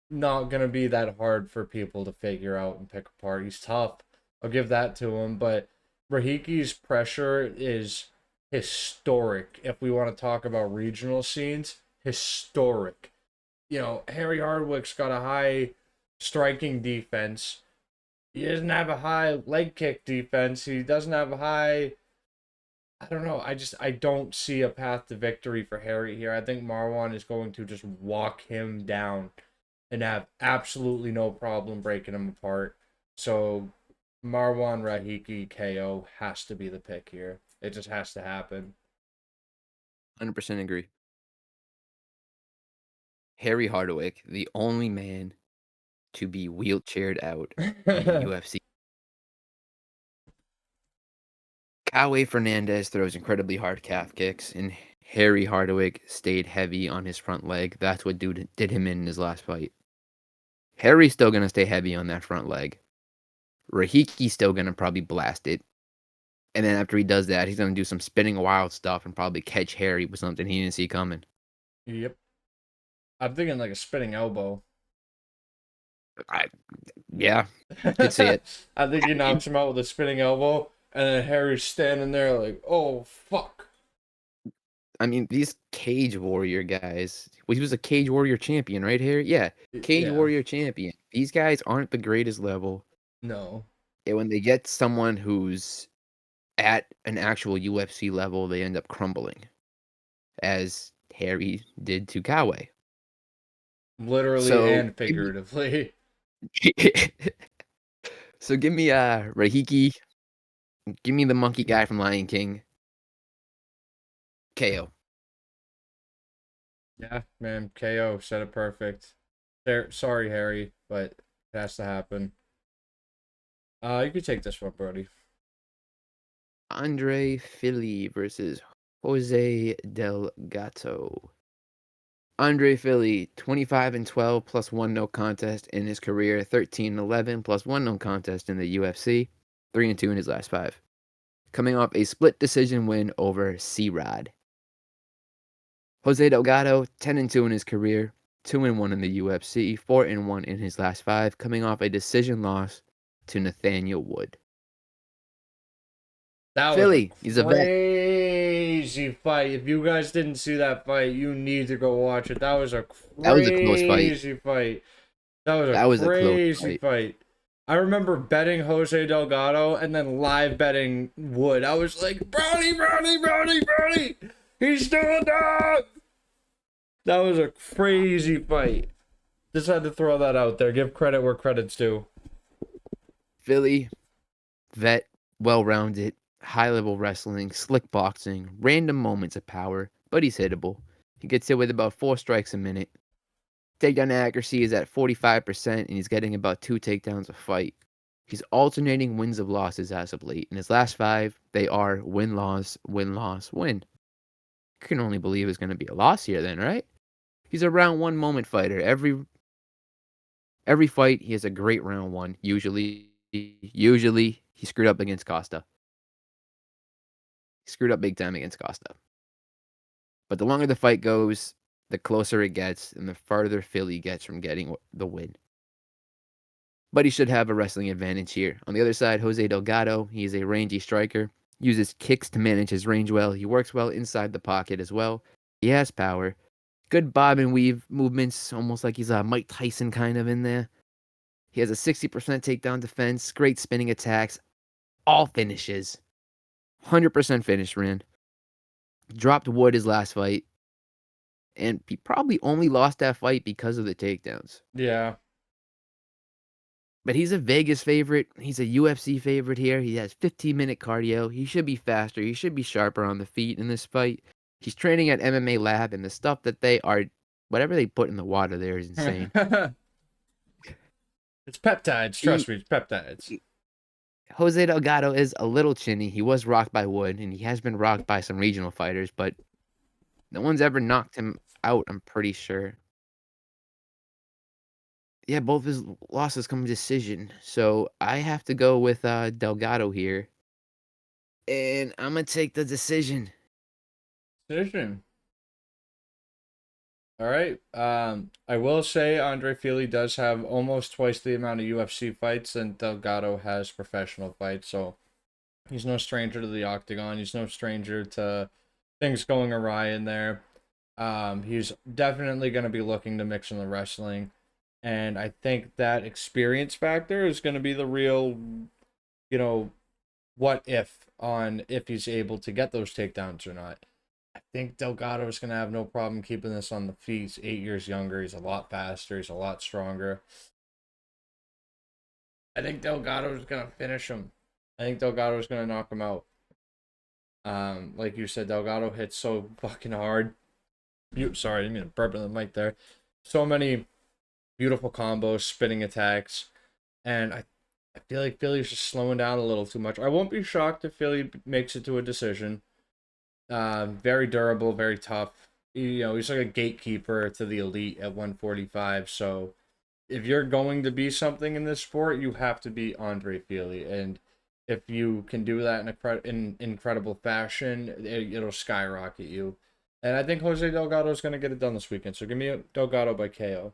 not going to be that hard for people to figure out and pick apart. He's tough. I'll give that to him, but Rahiki's pressure is historic. If we want to talk about regional scenes, historic. Harry Hardwick's got a high striking defense. He doesn't have a high leg kick defense. He doesn't have a high. I don't know. I don't see a path to victory for Harry here. I think Marwan is going to just walk him down and have absolutely no problem breaking him apart. So Marwan Rahiki KO has to be the pick here. It just has to happen. 100% agree. Harry Hardwick, the only man to be wheelchaired out in UFC. Kawe Fernandez throws incredibly hard calf kicks, and Harry Hardwick stayed heavy on his front leg. That's what did him in his last fight. Harry's still going to stay heavy on that front leg. Rahiki's still going to probably blast it. And then after he does that, he's going to do some spinning wild stuff and probably catch Harry with something he didn't see coming. Yep. I'm thinking like a spinning elbow. Yeah, could see it. I think he knocks him out with a spinning elbow, and then Harry's standing there like, oh, fuck. I mean, these Cage Warrior guys. Well, he was a Cage Warrior champion, right, Harry? Yeah, Cage Warrior champion. These guys aren't the greatest level. No. And when they get someone who's at an actual UFC level, they end up crumbling, as Harry did to Kawe. Literally and figuratively. So give me Rahiki. Give me the monkey guy from Lion King. KO. Yeah, man. KO. Said it perfect. Sorry, Harry, but it has to happen. You could take this one, Brodie. Andre Fili versus Jose Delgado. Andre Fili, 25-12 plus 1 no contest in his career, 13-11 plus 1 no contest in the UFC, 3-2 in his last 5. Coming off a split decision win over C-Rod. Jose Delgado, 10-2 in his career, 2-1 in the UFC, 4-1 in his last 5, coming off a decision loss to Nathaniel Wood. That Philly, was a crazy fight. If you guys didn't see that fight, you need to go watch it. That was a crazy fight. That was a crazy fight. I remember betting Jose Delgado and then live betting Wood. I was like, Brodie! He's still a dog! That was a crazy fight. Just had to throw that out there. Give credit where credit's due. Philly, vet, well-rounded, high-level wrestling, slick boxing, random moments of power, but he's hittable. He gets hit with about 4 strikes a minute. Takedown accuracy is at 45%, and he's getting about 2 takedowns a fight. He's alternating wins of losses as of late. In his last 5, they are win-loss, win-loss, win. I can only believe it's going to be a loss here then, right? He's a round 1 moment fighter. Every fight, he has a great round 1. Usually he screwed up against Costa. He screwed up big time against Costa. But the longer the fight goes, the closer it gets, and the farther Philly gets from getting the win. But he should have a wrestling advantage here. On the other side, Jose Delgado, he is a rangy striker, uses kicks to manage his range well. He works well inside the pocket as well. He has power. Good bob and weave movements, almost like he's a Mike Tyson kind of in there. He has a 60% takedown defense, great spinning attacks, all finishes. 100% finish, Rand. Dropped Wood his last fight. And he probably only lost that fight because of the takedowns. Yeah. But he's a Vegas favorite. He's a UFC favorite here. He has 15-minute cardio. He should be faster. He should be sharper on the feet in this fight. He's training at MMA Lab, and the stuff that whatever they put in the water there is insane. It's peptides. Trust me, it's peptides. Jose Delgado is a little chinny. He was rocked by Wood, and he has been rocked by some regional fighters, but no one's ever knocked him out, I'm pretty sure. Yeah, both his losses come decision. So I have to go with Delgado here. And I'm gonna take the decision. Decision. All right. I will say Andre Fili does have almost twice the amount of UFC fights than Delgado has professional fights, so he's no stranger to the octagon. He's no stranger to things going awry in there. He's definitely going to be looking to mix in the wrestling, and I think that experience factor is going to be the real, you know, what if he's able to get those takedowns or not. I think Delgado is going to have no problem keeping this on the feet. He's 8 years younger. He's a lot faster. He's a lot stronger. I think Delgado is going to finish him. I think Delgado is going to knock him out. Like you said, Delgado hits so fucking hard. Sorry, I didn't mean to burp in the mic there. So many beautiful combos, spinning attacks, and I feel like Philly's just slowing down a little too much. I won't be shocked if Philly makes it to a decision. Very durable, very tough. He's like a gatekeeper to the elite at 145. So if you're going to be something in this sport, you have to be Andre Fili. And if you can do that in incredible fashion, it'll skyrocket you. And I think Jose Delgado is going to get it done this weekend. So give me a Delgado by KO.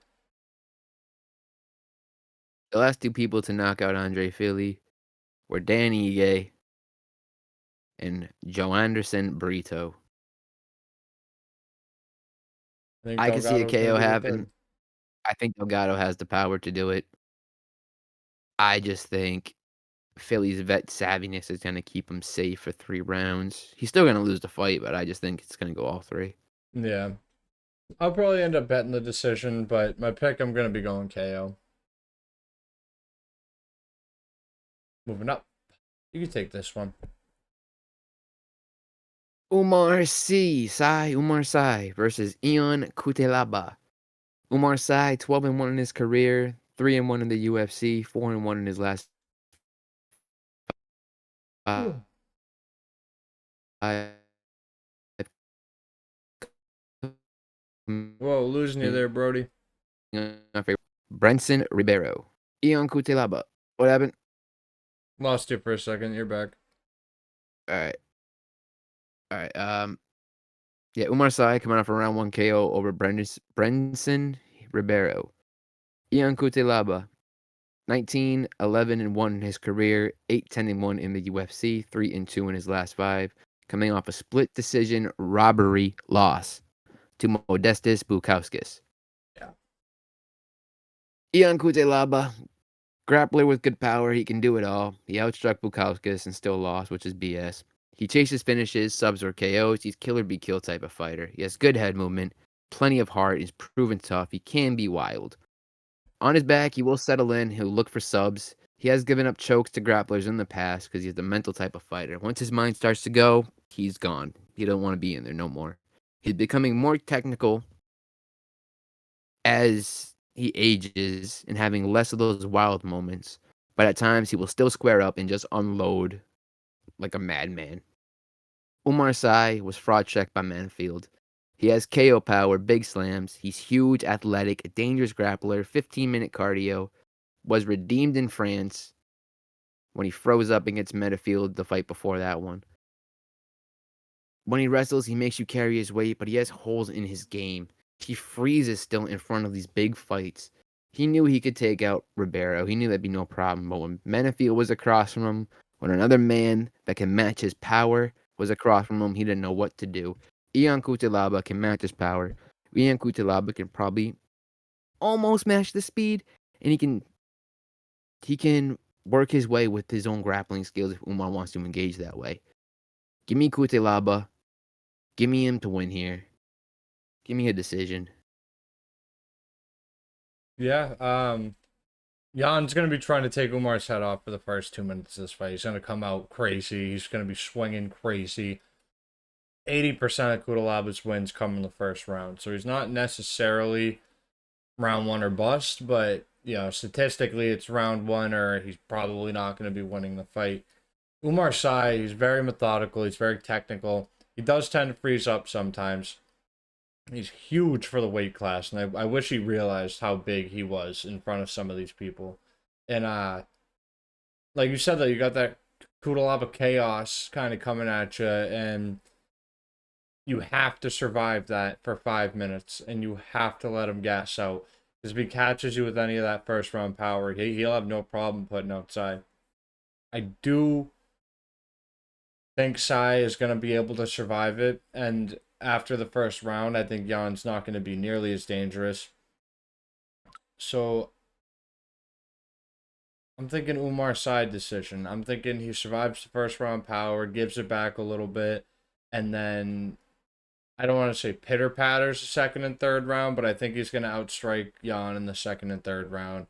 The last two people to knock out Andre Fili were Danny Ige and Joe Anderson Brito. I think I can see a Delgado is going KO to be the happen. third. I think Delgado has the power to do it. I just think Philly's vet savviness is gonna keep him safe for 3 rounds. He's still gonna lose the fight, but I just think it's gonna go all 3. Yeah. I'll probably end up betting the decision, but my pick, I'm going to be going KO. Moving up. You can take this one. Umar Sy versus Ion Cutelaba. Umar Sy, 12-1 in his career, 3-1 in the UFC, 4-1 in his last 5 Whoa, losing you there, Brody. Brenson Ribeiro. Ion Cutelaba. What happened? Lost you for a second. You're back. All right. All right. Yeah, Umar Sy coming off a round 1 KO over Brenson Ribeiro. Ion Cutelaba, 19, 11, and 1 in his career, 8, 10, and 1 in the UFC, 3 and 2 in his last 5, coming off a split decision robbery loss to Modestas Bukauskas. Yeah. Ion Cutelaba, grappler with good power, he can do it all. He outstruck Bukauskas and still lost, which is BS. He chases finishes, subs, or KOs. He's killer be kill type of fighter. He has good head movement, plenty of heart, he's proven tough, he can be wild. On his back, he will settle in, he'll look for subs. He has given up chokes to grapplers in the past because he's the mental type of fighter. Once his mind starts to go, he's gone. He don't want to be in there no more. He's becoming more technical as he ages and having less of those wild moments. But at times, he will still square up and just unload like a madman. Umar Sy was fraud checked by Manfield. He has KO power, big slams. He's huge, athletic, a dangerous grappler, 15-minute cardio. Was redeemed in France when he froze up against Metafield the fight before that one. When he wrestles, he makes you carry his weight, but he has holes in his game. He freezes still in front of these big fights. He knew he could take out Ribeiro. He knew that'd be no problem. But when Metafield was across from him, when another man that can match his power was across from him, he didn't know what to do. Ion Cutelaba can match his power. Ion Cutelaba can probably almost match the speed, and he can work his way with his own grappling skills if Umar wants to engage that way. Give me Cutelaba. Give me him to win here. Give me a decision. Yeah. Jan's gonna be trying to take Umar's head off for the first 2 minutes of this fight. He's gonna come out crazy. He's gonna be swinging crazy. 80% of Kudalaba's wins come in the first round, so he's not necessarily round one or bust, but statistically it's round one or he's probably not going to be winning the fight. Umar Sy, he's very methodical, he's very technical. He does tend to freeze up sometimes. He's huge for the weight class, and I wish he realized how big he was in front of some of these people. And like you said, though, you got that Kudalaba chaos kind of coming at you, and you have to survive that for 5 minutes, and you have to let him gas out. Because if he catches you with any of that first round power, he'll have no problem putting outside. I do think Sai is going to be able to survive it, and after the first round, I think Jan's not going to be nearly as dangerous. So I'm thinking Umar side decision. I'm thinking he survives the first round power, gives it back a little bit, and then I don't want to say pitter patters the second and third round, but I think he's going to outstrike Jan in the second and third round.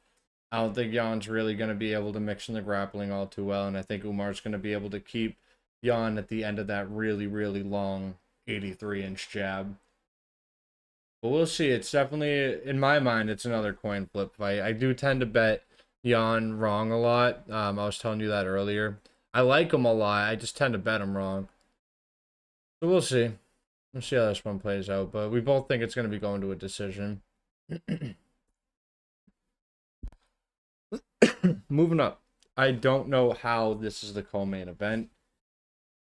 I don't think Jan's really going to be able to mix in the grappling all too well, and I think Umar's going to be able to keep Jan at the end of that really, really long 83-inch jab. But we'll see. It's definitely, in my mind, it's another coin flip fight. I do tend to bet Jan wrong a lot. I was telling you that earlier. I like him a lot. I just tend to bet him wrong. So we'll see. We'll see how this one plays out. But we both think it's going to be going to a decision. Moving up. I don't know how this is the co-main event.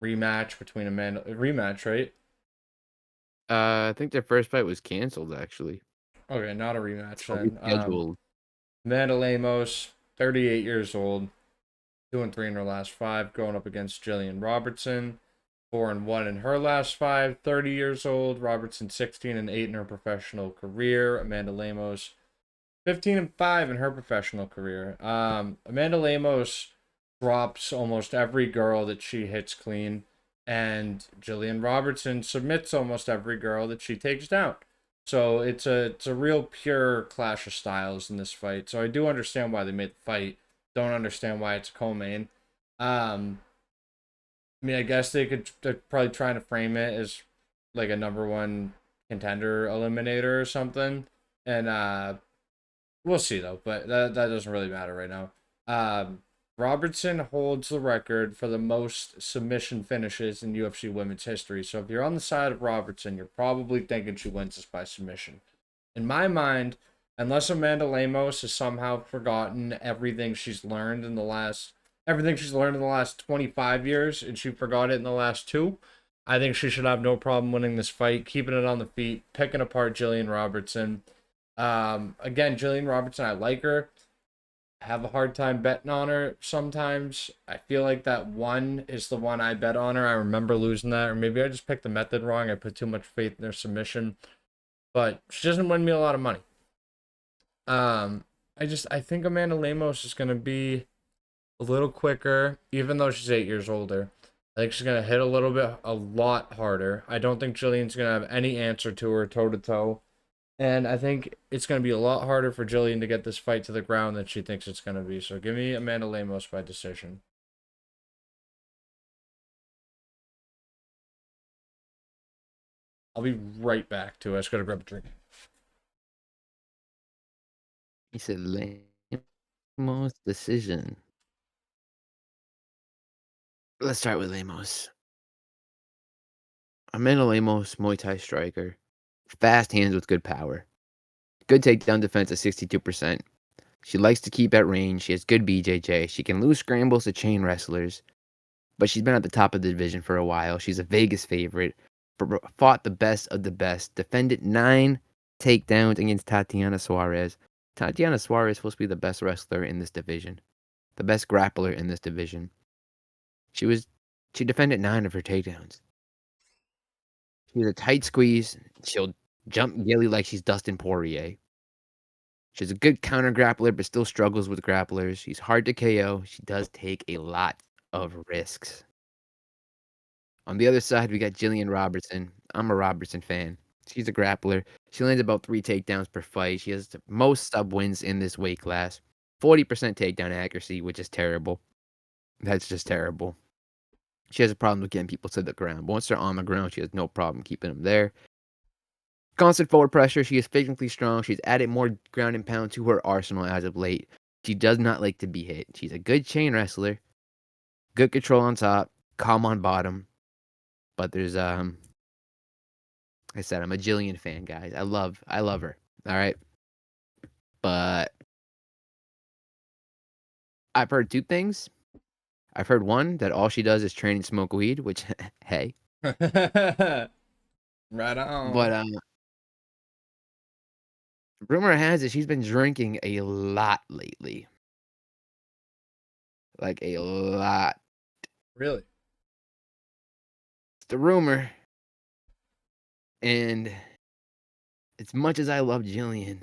Rematch between Amanda. Rematch, right? I think their first fight was canceled, actually. Okay, not a rematch So then. rescheduled. Amanda Lemos, 38 years old, 2-3 in her last five, going up against Jillian Robertson, 4-1 in her last five, 30 years old. Robertson 16-8 in her professional career. Amanda Lemos 15-5 in her professional career. Amanda Lemos drops almost every girl that she hits clean, and Jillian Robertson submits almost every girl that she takes down. So it's a real pure clash of styles in this fight. So I do understand why they made the fight. Don't understand why it's a co-main. I mean, I guess they're probably trying to frame it as like a number one contender eliminator or something. And we'll see though, but that doesn't really matter right now. Robertson holds the record for the most submission finishes in UFC women's history. So if you're on the side of Robertson, you're probably thinking she wins this by submission. In my mind, unless Amanda Lemos has somehow forgotten everything she's learned in the last 25 years and she forgot it in the last two, I think she should have no problem winning this fight, keeping it on the feet, picking apart Jillian Robertson. Again, Jillian Robertson, I like her. I have a hard time betting on her sometimes. I feel like that one is the one I bet on her. I remember losing that, or maybe I just picked the method wrong. I put too much faith in their submission, but she doesn't win me a lot of money. Um, I think Amanda Lemos is gonna be a little quicker, even though she's 8 years older. I think she's gonna hit a lot harder. I don't think Jillian's gonna have any answer to her toe to toe. And I think it's going to be a lot harder for Jillian to get this fight to the ground than she thinks it's going to be. So give me Amanda Lemos by decision. I'll be right back to it. I just got to grab a drink. He said Lemos decision. Let's start with Lemos. Amanda Lemos, Muay Thai striker. Fast hands with good power. Good takedown defense at 62%. She likes to keep at range. She has good BJJ. She can lose scrambles to chain wrestlers. But she's been at the top of the division for a while. She's a Vegas favorite. Fought the best of the best. Defended 9 takedowns against Tatiana Suarez. Tatiana Suarez is supposed to be the best wrestler in this division. The best grappler in this division. She defended 9 of her takedowns. She's a tight squeeze. She'll jump Gilly like she's Dustin Poirier. She's a good counter grappler, but still struggles with grapplers. She's hard to KO. She does take a lot of risks. On the other side, we got Jillian Robertson. I'm a Robertson fan. She's a grappler. She lands about 3 takedowns per fight. She has the most sub wins in this weight class. 40% takedown accuracy, which is terrible. That's just terrible. She has a problem with getting people to the ground. But once they're on the ground, she has no problem keeping them there. Constant forward pressure. She is physically strong. She's added more ground and pound to her arsenal as of late. She does not like to be hit. She's a good chain wrestler. Good control on top. Calm on bottom. But there's I said I'm a Jillian fan, guys. I love her. All right, but I've heard two things. I've heard one that all she does is train and smoke weed, which hey, Right but on. rumor has it she's been drinking a lot lately, like a lot. Really? It's the rumor, and as much as I love Jillian,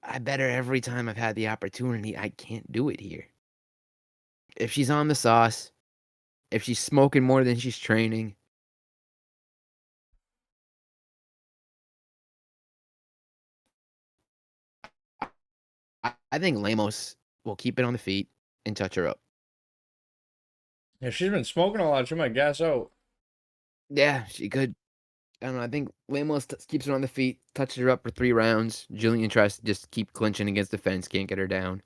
I bet her every time I've had the opportunity, I can't do it here. If she's on the sauce, if she's smoking more than she's training, I think Lemos will keep it on the feet and touch her up. Yeah, she's been smoking a lot. She might gas out. Yeah, she could. I don't know. I think Lemos keeps her on the feet, touches her up for 3 rounds. Jillian tries to just keep clinching against the fence, can't get her down.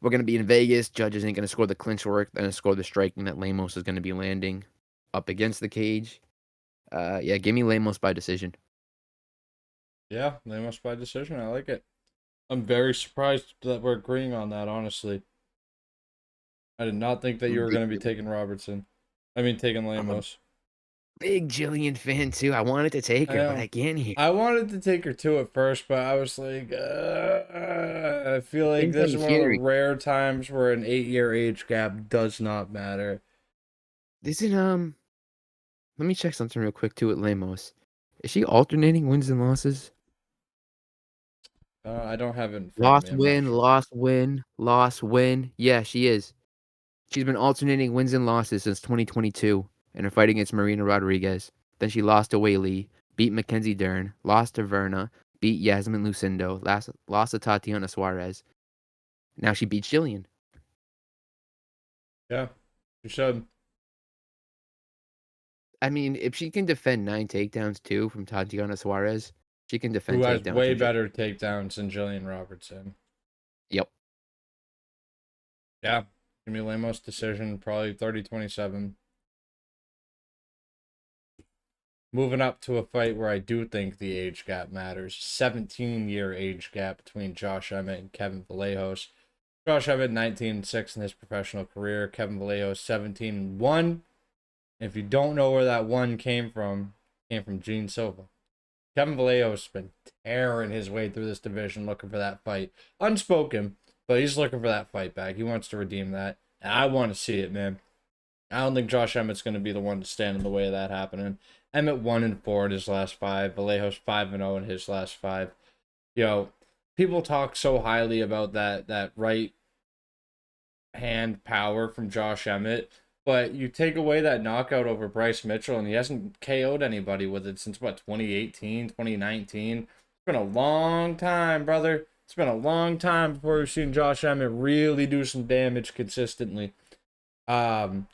We're going to be in Vegas. Judges ain't going to score the clinch work. They're going to score the striking that Lemos is going to be landing up against the cage. Yeah, give me Lemos by decision. Yeah, they must by decision. I like it. I'm very surprised that we're agreeing on that, honestly. I did not think that I'm you a were big, going to be taking Robertson. I mean, taking I'm a Lamos. big Jillian fan too. I wanted to take I her, but I know. can't here. I wanted to take her two at first, but I was like, I feel like Things this is I'm one of the hearing. rare times where an 8-year age gap does not matter. This is let me check something real quick too with Lemos. Is she alternating wins and losses? I don't have it in front of Loss, me. I'm not win, sure. loss, win, loss, win. Yeah, she is. She's been alternating wins and losses since 2022 in her fight against Marina Rodriguez. Then she lost to Wei Li, beat Mackenzie Dern, lost to Verna, beat Yasmin Lucindo, lost to Tatiana Suarez. Now she beats Jillian. Yeah, you should. I mean, if she can defend 9 takedowns too from Tatiana Suarez, she can Who defend has takedowns way from Jillian. better takedowns than Jillian Robertson? Yep. Yeah, give me Lemos decision, probably 30-27. Moving up to a fight where I do think the age gap matters. 17-year age gap between Josh Emmett and Kevin Vallejos. Josh Emmett 19-6 in his professional career. Kevin Vallejos 17-1. If you don't know where that one came from Gene Silva. Kevin Vallejos has been tearing his way through this division looking for that fight. Unspoken, but he's looking for that fight back. He wants to redeem that. And I want to see it, man. I don't think Josh Emmett's going to be the one to stand in the way of that happening. Emmett 1-4 in his last five. Vallejos 5-0 in his last five. People talk so highly about that right hand power from Josh Emmett, but you take away that knockout over Bryce Mitchell, and he hasn't KO'd anybody with it since what, 2018, 2019. It's been a long time, brother. It's been a long time before we've seen Josh Emmett really do some damage consistently. Um,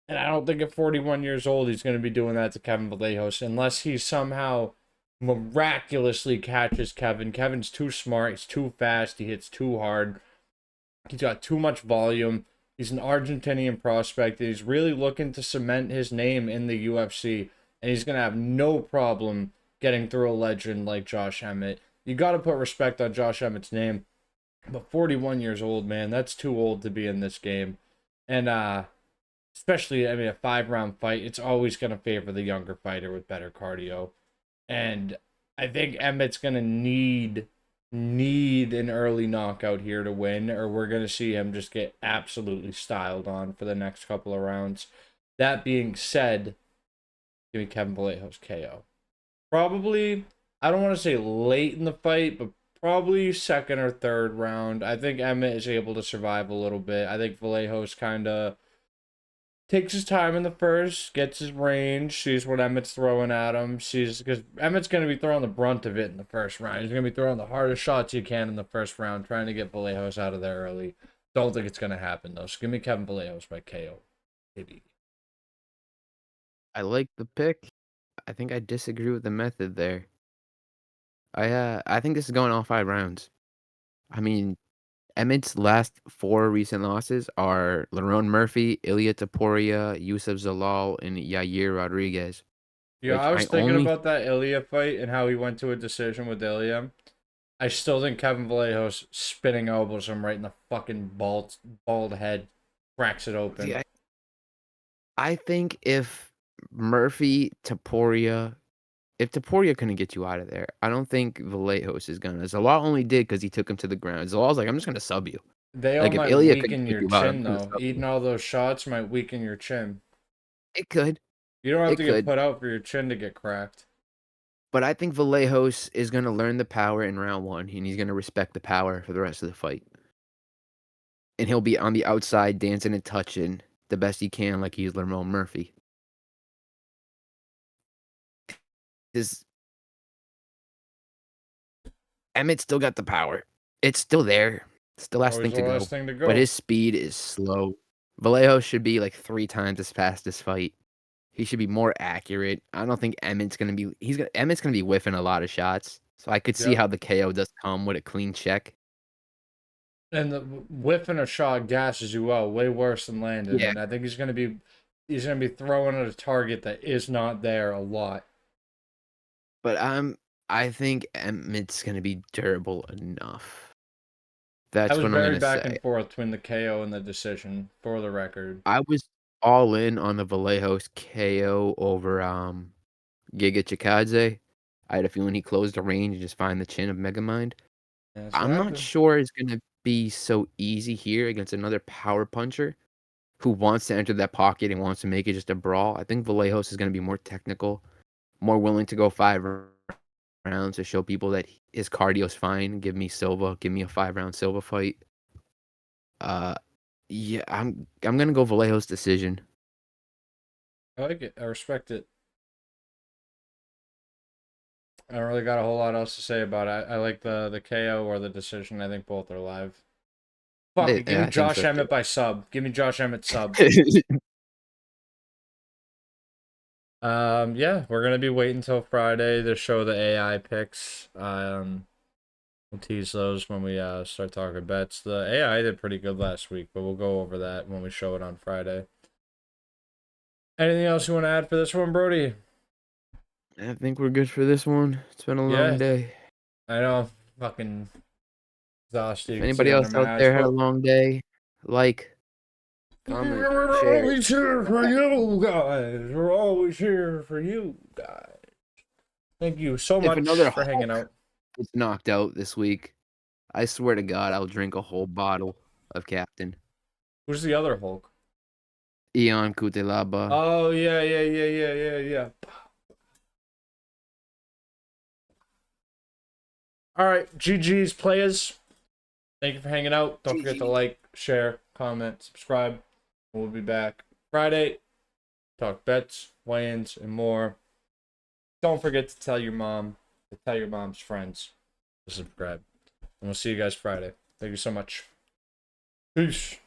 and I don't think at 41 years old he's going to be doing that to Kevin Vallejos unless he somehow miraculously catches Kevin. Kevin's too smart. He's too fast. He hits too hard. He's got too much volume. He's an Argentinian prospect. And he's really looking to cement his name in the UFC. And he's going to have no problem getting through a legend like Josh Emmett. You got to put respect on Josh Emmett's name. But 41 years old, man, that's too old to be in this game. And especially, I mean, a 5-round fight, it's always going to favor the younger fighter with better cardio. And I think Emmett's going to need an early knockout here to win, or we're going to see him just get absolutely styled on for the next couple of rounds. That being said, give me Kevin Vallejos KO. Probably, I don't want to say late in the fight, but probably second or third round. I think Emmett is able to survive a little bit. I think Vallejos kind of takes his time in the first, gets his range, sees what Emmett's throwing at him, sees because Emmett's going to be throwing the brunt of it in the first round. He's going to be throwing the hardest shots you can in the first round, trying to get Vallejos out of there early. Don't think it's going to happen though. So give me Kevin Vallejos by KO. Maybe. I like the pick. I think I disagree with the method there. I think this is going all 5 rounds. I mean, Emmett's last 4 recent losses are Lerone Murphy, Ilya Taporia, Yusuf Zalal, and Yair Rodriguez. Yeah, which I I was thinking only about that Ilya fight and how he went to a decision with Ilya. I still think Kevin Vallejos spinning elbows him right in the fucking bald head, cracks it see. open. I think Murphy if Taporia couldn't get you out of there, I don't think Vallejos is gonna. Zalal only did because he took him to the ground. Zalal's like, I'm just gonna sub you. They all Like if might Ilya couldn't weaken take your you out, I'm chin gonna though. sub Eating you. all those shots might weaken your chin. It could, You don't have it to get could, put out for your chin to get cracked. but I think Vallejos is gonna learn the power in round one, and he's gonna respect the power for the rest of the fight. And he'll be on the outside dancing and touching the best he can, like he's Lermont Murphy. This Emmett still got the power. It's still there. It's the last Always thing the to last go. thing to But go. his speed is slow. Vallejo should be like 3 times as fast this fight. He should be more accurate. I don't think Emmett's gonna be whiffing a lot of shots. So I could see Yep. how the KO does come with a clean check. And the whiffing a shot gasses you out way worse than landing. Yeah. And I think he's gonna be throwing at a target that is not there a lot. But I think Emmett's gonna be durable enough. I That's was what I'm very gonna back say. and forth between the KO and the decision, for the record. I was all in on the Vallejos KO over Giga Chikadze. I had a feeling he closed the range and just find the chin of Megamind. And that's what I'm not happened. sure it's gonna be so easy here against another power puncher who wants to enter that pocket and wants to make it just a brawl. I think Vallejos is gonna be more technical, more willing to go 5 rounds to show people that his cardio's fine. Give me Silva, give me a 5 round Silva fight. Uh, yeah, I'm gonna go Vallejos decision. I like it. I respect it. I don't really got a whole lot else to say about it. I like the KO or the decision. I think both are live. Fuck it. Give Yeah, me I think Josh so too. Emmett by sub. Give me Josh Emmett sub. Yeah, we're gonna be waiting until Friday to show the AI picks. We'll tease those when we start talking bets. The AI did pretty good last week, but we'll go over that when we show it on Friday. Anything else you want to add for this one, Brody? I think we're good for this one. It's been a long Yeah, day. I know. Fucking exhausted. If You can see anybody it in else the out match, there had a but long day, like, comment, we're share. always here for you guys. We're always here for you guys. Thank you so If much another for hanging Hulk out. gets knocked out this week, I swear to God, I'll drink a whole bottle of Captain. Who's the other Hulk? Ion Kutelaba. Oh yeah, yeah, yeah, yeah, yeah, yeah. All right, GG's players. Thank you for hanging out. Don't forget to GG. like, share, comment, subscribe. We'll be back Friday. Talk bets, weigh-ins, and more. Don't forget to tell your mom, to tell your mom's friends to subscribe. And we'll see you guys Friday. Thank you so much. Peace.